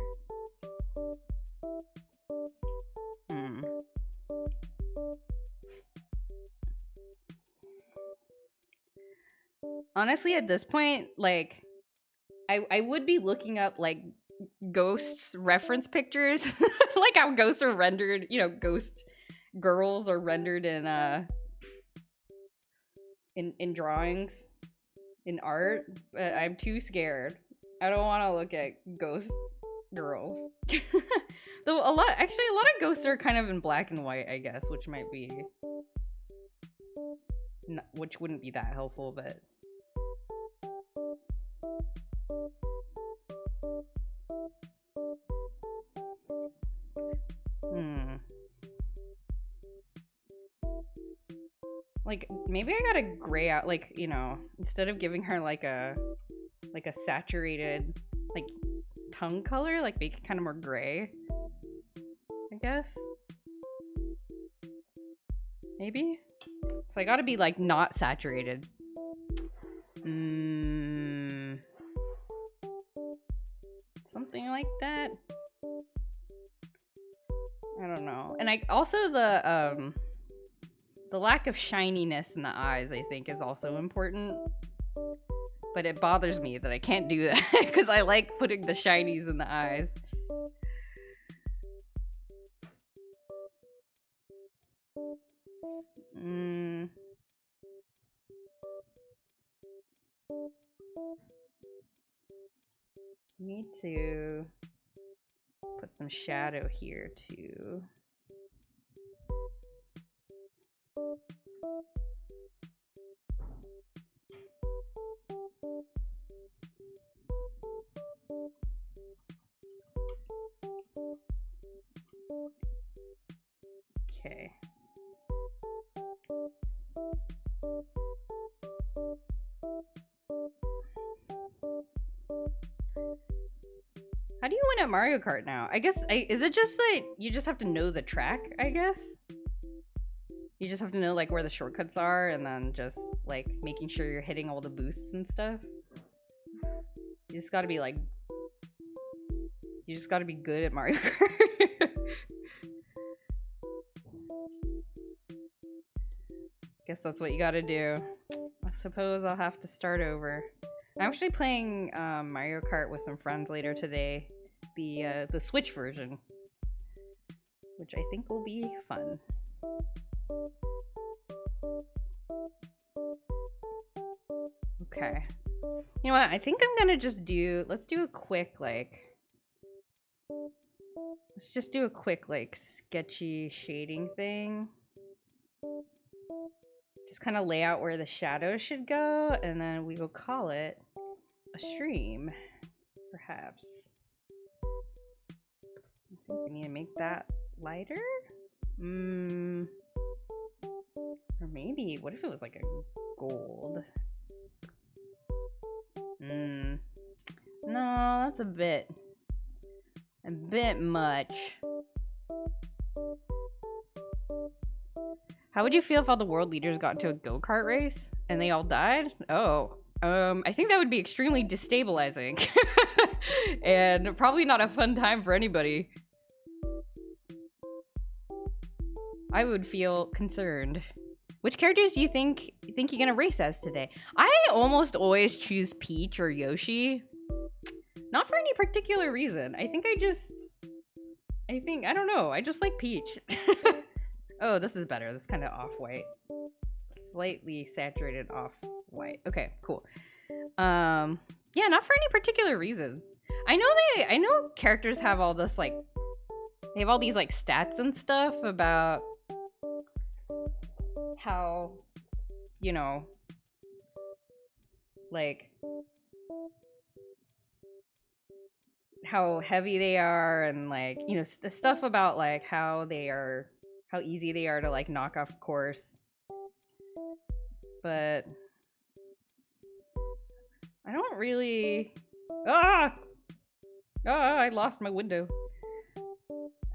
Honestly, at this point, like, I would be looking up, like, ghosts reference pictures. Like how ghosts are rendered, you know, ghost girls are rendered in drawings, in art, but I'm too scared. I don't want to look at ghost girls. Though a lot of ghosts are kind of in black and white, I guess, which might be... which wouldn't be that helpful, but... Like, maybe I gotta gray out, like, you know, instead of giving her like a saturated, like, tongue color, like, make it kind of more gray, I guess. Maybe? So I gotta be, like, not saturated. something like that. I don't know. And I also the lack of shininess in the eyes, I think, is also important. But it bothers me that I can't do that because I like putting the shinies in the eyes. Need to put some shadow here too. Okay. How do you win at Mario Kart now? I guess, is it just that you just have to know the track, I guess? You just have to know, like, where the shortcuts are and then just, like, making sure you're hitting all the boosts and stuff? You just gotta be, like... You just gotta be good at Mario Kart. Guess that's what you gotta do. I suppose I'll have to start over. I'm actually playing Mario Kart with some friends later today. The Switch version. Which I think will be fun. Okay. You know what? I think I'm gonna just do... Let's do a quick, like... Let's just do a quick, like, sketchy shading thing. Just kind of lay out where the shadows should go, and then we will call it a stream, perhaps. I think we need to make that lighter? Or maybe, what if it was like a gold? No, that's a bit much. How would you feel if all the world leaders got into a go-kart race and they all died? Oh, I think that would be extremely destabilizing and probably not a fun time for anybody. I would feel concerned. Which characters do you think you're gonna race as today? I almost always choose Peach or Yoshi. Not for any particular reason. I don't know. I just like Peach. Oh, this is better. This is kind of off-white. Slightly saturated off-white. Okay, cool. Yeah, not for any particular reason. I know characters have all this, like, they have all these, like, stats and stuff about how, you know, like, how heavy they are and, like, you know, stuff about, like, how easy they are to, like, knock off course. But I don't really... I lost my window.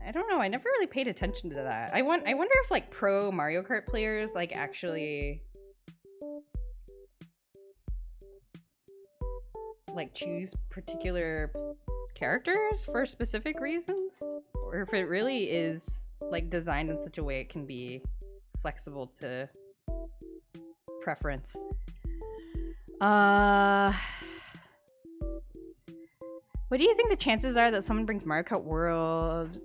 I don't know. I never really paid attention to that. I wonder if, like, pro Mario Kart players, like, actually, like, choose particular characters for specific reasons, or if it really is, like, designed in such a way it can be flexible to preference. What do you think the chances are that someone brings Mario Kart World,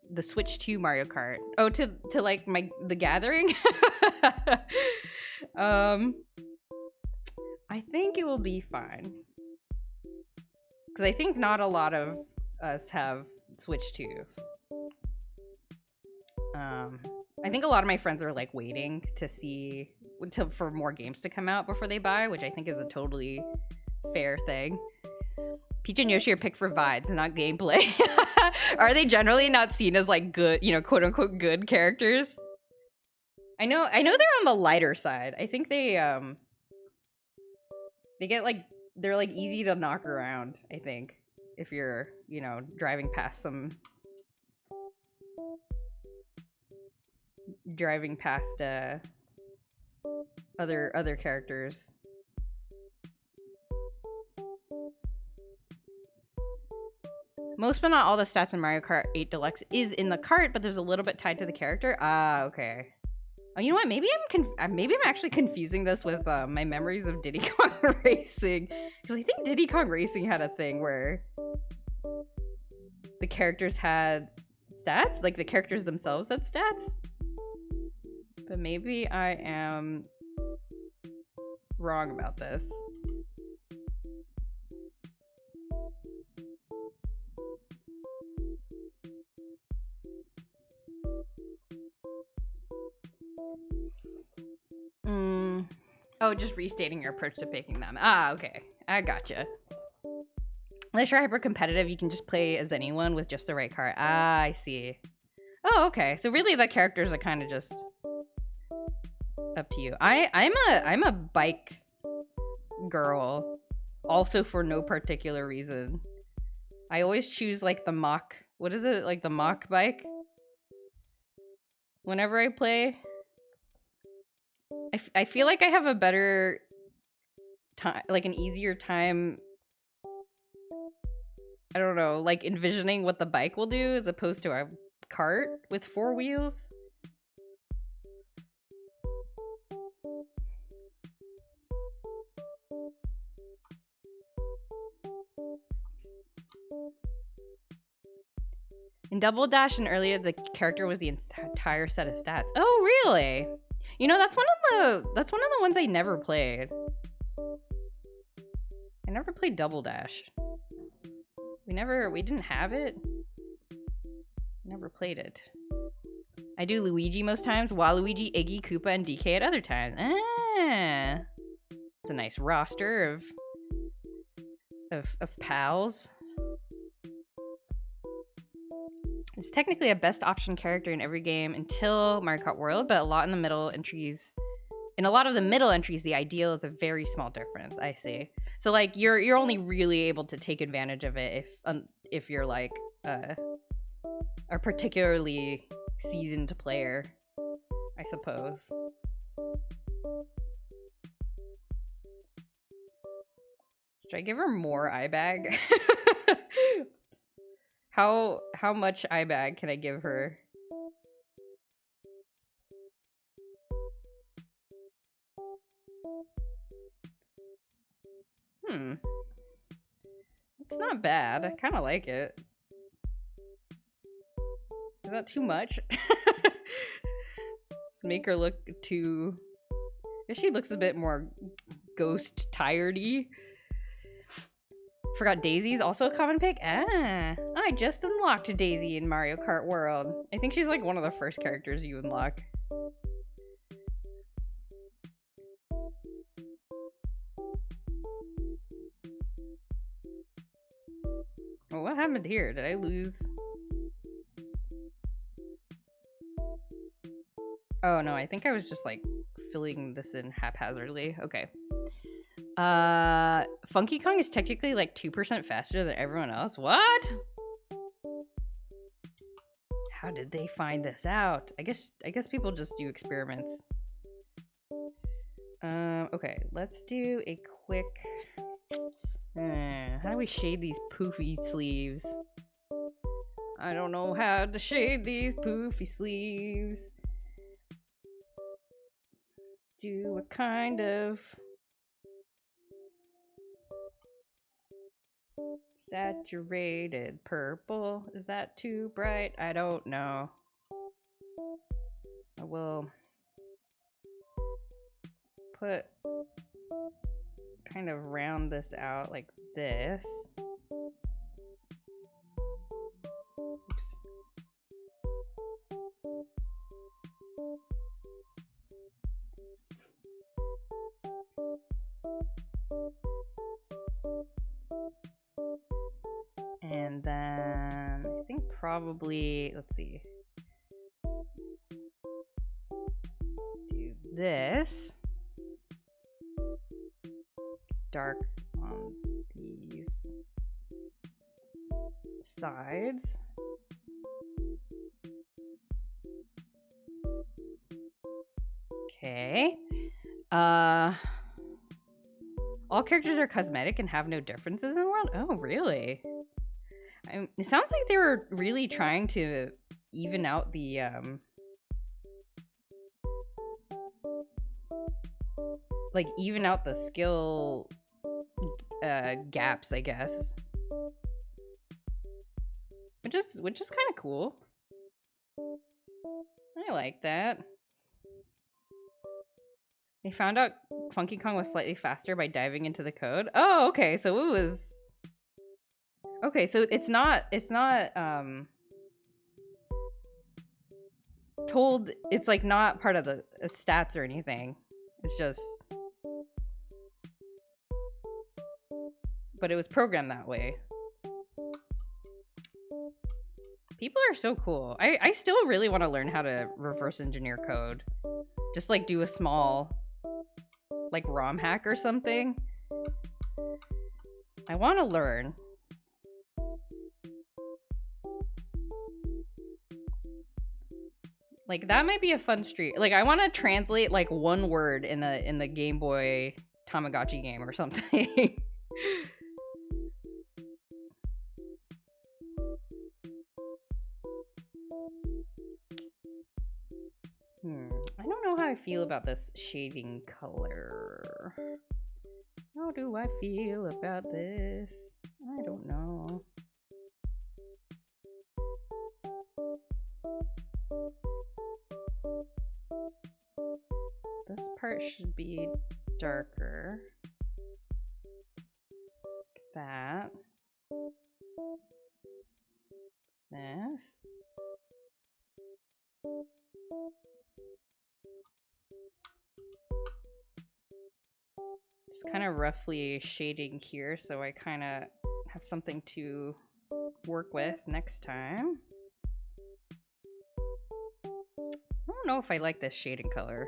the Switch to Mario Kart? Oh, to like the gathering? I think it will be fine. Because I think not a lot of us have Switch 2s. I think a lot of my friends are, like, waiting to see for more games to come out before they buy, which I think is a totally fair thing. Peach and Yoshi are picked for vibes and not gameplay. Are they generally not seen as, like, good, you know, quote unquote good characters? I know they're on the lighter side. I think they get, like, they're, like, easy to knock around, I think, if you're, you know, driving past other characters. Most but not all the stats in Mario Kart 8 Deluxe is in the cart, but there's a little bit tied to the character. Ah, okay. Oh, you know what? Maybe I'm actually confusing this with my memories of Diddy Kong Racing, because I think Diddy Kong Racing had a thing where the characters had stats, like the characters themselves had stats. But maybe I am wrong about this. Oh, just restating your approach to picking them. Ah, okay. I gotcha. Unless you're hyper competitive, you can just play as anyone with just the right card. Ah, I see. Oh, okay. So really the characters are kind of just up to you. I'm a bike girl, also for no particular reason. I always choose like the mock, what is it? Like the mock bike? Whenever I play. I feel like I have a better time, like an easier time, I don't know, like envisioning what the bike will do as opposed to a cart with 4 wheels. In Double Dash and earlier, the character was the entire set of stats. Oh, really? You know, that's one of the ones I never played. I never played Double Dash. We didn't have it. Never played it. I do Luigi most times, Waluigi, Iggy, Koopa, and DK at other times. Ah, it's a nice roster of pals. There's technically a best option character in every game until Mario Kart World, but a lot in the middle entries. In a lot of the middle entries, the ideal is a very small difference. I see. So like you're only really able to take advantage of it if you're like a particularly seasoned player, I suppose. Should I give her more eye bag? How much eye bag can I give her? It's not bad. I kind of like it. Is that too much? Just make her look too... I guess she looks a bit more ghost tired-y. Forgot Daisy's also a common pick? Ah, I just unlocked Daisy in Mario Kart World. I think she's like one of the first characters you unlock. Oh, what happened here? Did I lose? Oh no, I think I was just like filling this in haphazardly. Okay. Funky Kong is technically like 2% faster than everyone else. What? How did they find this out? I guess people just do experiments. Okay, let's do a quick... how do we shade these poofy sleeves? I don't know how to shade these poofy sleeves. Do a kind of... saturated purple. Is that too bright? I don't know. I will put kind of round this out like this. Oops. And then I think probably, let's see, do this. Dark on these sides. Okay. All characters are cosmetic and have no differences in the world? Oh, really? It sounds like they were really trying to even out the skill gaps, I guess. Which is kind of cool. I like that. They found out Funky Kong was slightly faster by diving into the code. Oh, okay. So it was okay. So it's not told. It's like not part of the stats or anything. It's just, but it was programmed that way. People are so cool. I still really want to learn how to reverse engineer code. Just like do a small like ROM hack or something. I want to learn. Like that might be a fun streak. Like I want to translate like one word in the Game Boy Tamagotchi game or something. I don't know how I feel about this shading color. How do I feel about this? I don't know. This part should be darker. That. This. Just kind of roughly shading here so I kind of have something to work with next time. I don't know if I like this shading color.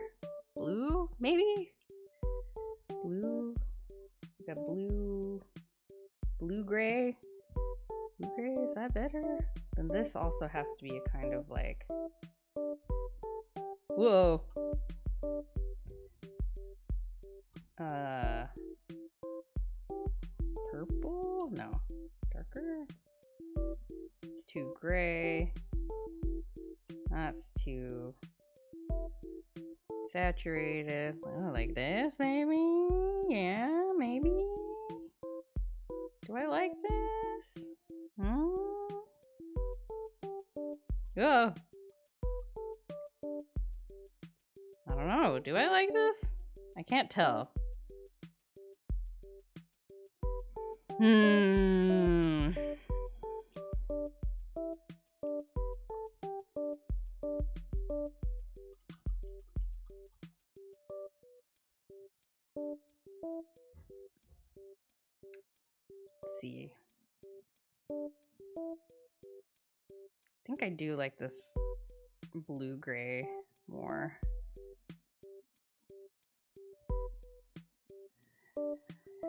Blue, maybe? Blue. We got blue. Blue gray. Blue gray, is that better? Then this also has to be a kind of like... Whoa. Purple? No. Darker? It's too gray. That's too saturated. Oh, like this, maybe? Yeah, maybe. Do I like this? Oh. I don't know. Do I like this? I can't tell. Let's see. I think I do like this blue-gray more.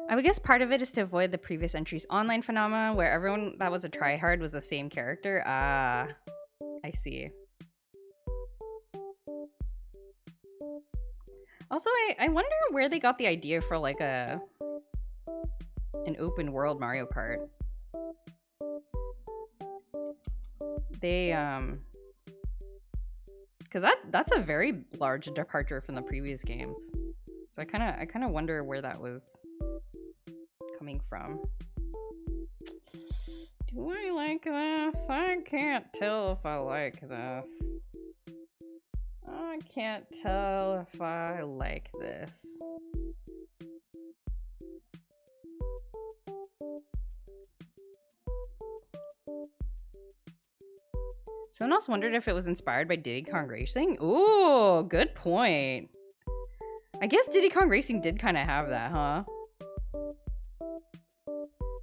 I would guess part of it is to avoid the previous entry's online phenomenon where everyone that was a tryhard was the same character. Ah, I see. Also, I wonder where they got the idea for like an open world Mario Kart. They because that's a very large departure from the previous games. So I kind of wonder where that was coming from. Do I like this? I can't tell if I like this. I can't tell if I like this. Someone else wondered if it was inspired by Diddy Kong Racing. Ooh, good point. I guess Diddy Kong Racing did kind of have that, huh?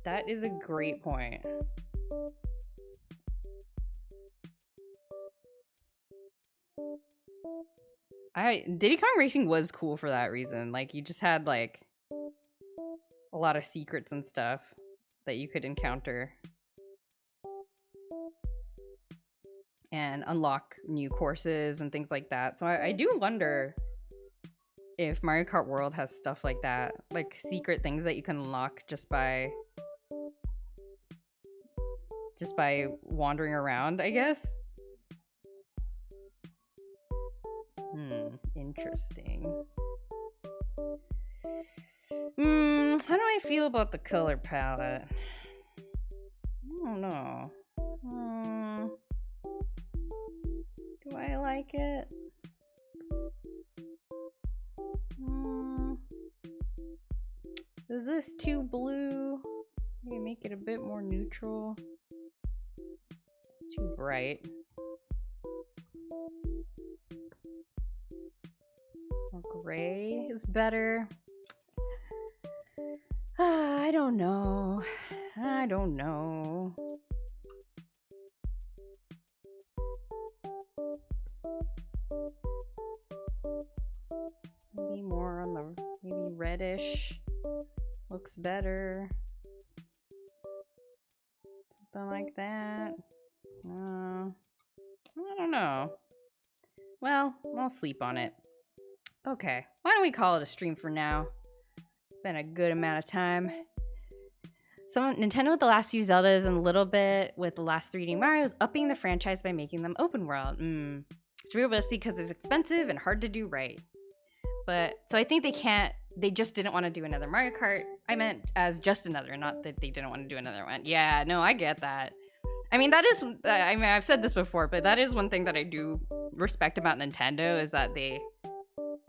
That is a great point. Diddy Kong Racing was cool for that reason. Like, you just had, like, a lot of secrets and stuff that you could encounter. And unlock new courses and things like that. So I do wonder if Mario Kart World has stuff like that. Like, secret things that you can unlock just by just by wandering around, I guess. Interesting. How do I feel about the color palette? I don't know. Do I like it? Is this too blue? Maybe make it a bit more neutral. It's too bright. More gray is better. I don't know. I don't know. Maybe more on the maybe reddish. Looks better. Something like that. I don't know. Well, I'll sleep on it. Okay, why don't we call it a stream for now? It's been a good amount of time. Nintendo with the last few Zeldas and a little bit with the last 3D Mario's upping the franchise by making them open world. It's realistic because it's expensive and hard to do right. But, so I think they just didn't want to do another Mario Kart. I meant as just another, not that they didn't want to do another one. Yeah, no, I get that. I mean, I've said this before, but that is one thing that I do respect about Nintendo is that they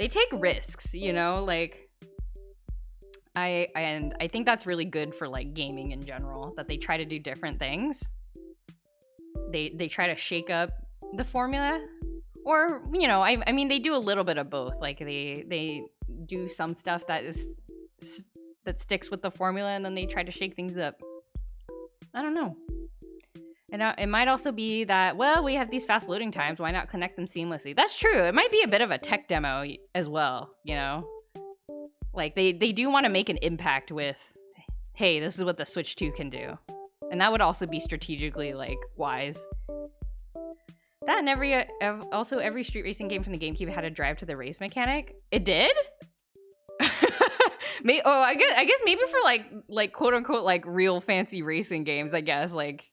take risks, you know, like I think that's really good for like gaming in general, that they try to do different things. They try to shake up the formula, or you know, I mean they do a little bit of both. Like they do some stuff that sticks with the formula, and then they try to shake things up. I don't know. And it might also be that, well, we have these fast loading times, why not connect them seamlessly? That's true. It might be a bit of a tech demo as well, you know? Like, they do want to make an impact with, hey, this is what the Switch 2 can do. And that would also be strategically, like, wise. That and also every street racing game from the GameCube had a drive to the race mechanic. It did? I guess maybe for, like quote-unquote, like, real fancy racing games, I guess, like...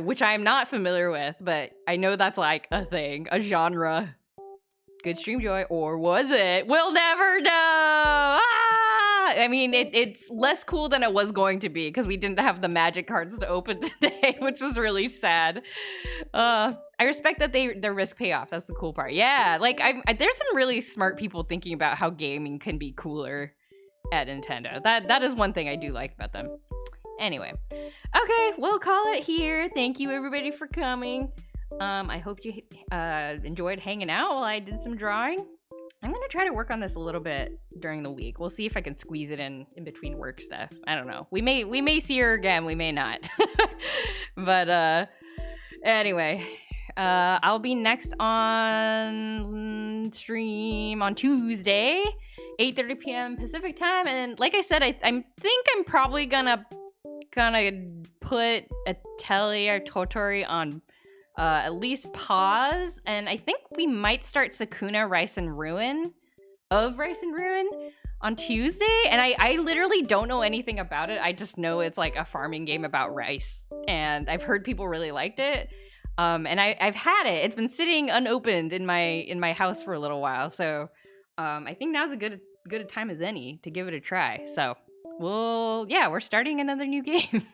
which I'm not familiar with, but I know that's like a thing, a genre. Good stream joy, or was it? We'll never know! I mean, it's less cool than it was going to be, because we didn't have the magic cards to open today, which was really sad. I respect that their risk payoff, that's the cool part. Yeah, like, there's some really smart people thinking about how gaming can be cooler at Nintendo. That is one thing I do like about them. Anyway, okay, we'll call it here. Thank you everybody for coming. I hope you enjoyed hanging out while I did some drawing. I'm gonna try to work on this a little bit during the week. We'll see if I can squeeze it in between work stuff. I don't know. We may see her again. We may not. But anyway, I'll be next on stream on Tuesday, 8:30 p.m. Pacific time. And like I said, I think I'm probably gonna put a Telly or Totori on at least pause, and I think we might start Sakuna Rice and Ruin on Tuesday, and I literally don't know anything about it. I just know it's like a farming game about rice, and I've heard people really liked it, and I've had it. It's been sitting unopened in my house for a little while, so I think now's a good a time as any to give it a try. So we're starting another new game.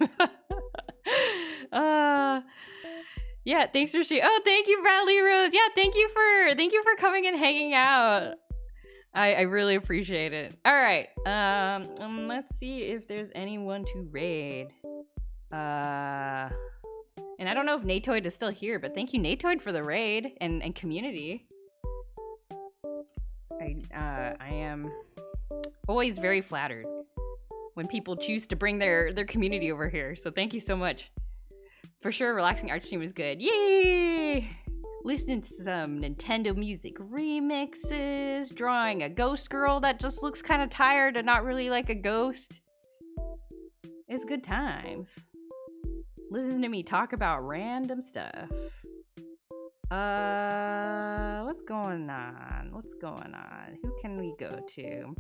Yeah, thanks for sharing. Oh, thank you, Bradley Rose. Yeah, thank you for coming and hanging out. I really appreciate it. All right. Let's see if there's anyone to raid. And I don't know if Natoid is still here, but thank you, Natoid, for the raid and community. I am always very flattered when people choose to bring their community over here. So thank you so much. For sure, relaxing art stream is good. Yay! Listening to some Nintendo music remixes, drawing a ghost girl that just looks kind of tired and not really like a ghost. It's good times. Listen to me talk about random stuff. What's going on? Who can we go to?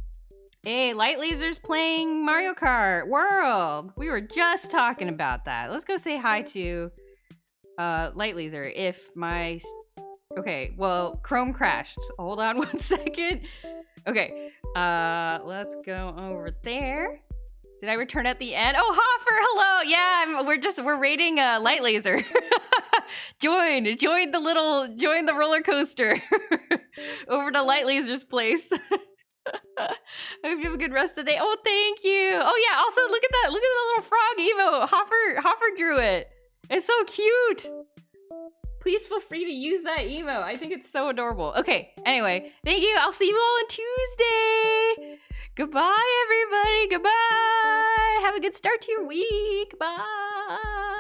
Hey, Light Laser's playing Mario Kart World. We were just talking about that. Let's go say hi to Light Laser. Okay, well, Chrome crashed. Hold on 1 second. Okay, let's go over there. Did I return at the end? Oh, Hoffer, hello. Yeah, we're rating Light Laser. join the roller coaster over to Light Laser's place. I hope you have a good rest of the day. Oh, thank you. Oh yeah, also look at the little frog emote. Hoffer drew it. It's so cute. Please feel free to use that emote. I think it's so adorable. Okay, anyway, thank you. I'll see you all on Tuesday. Goodbye, everybody. Goodbye. Have a good start to your week. Bye.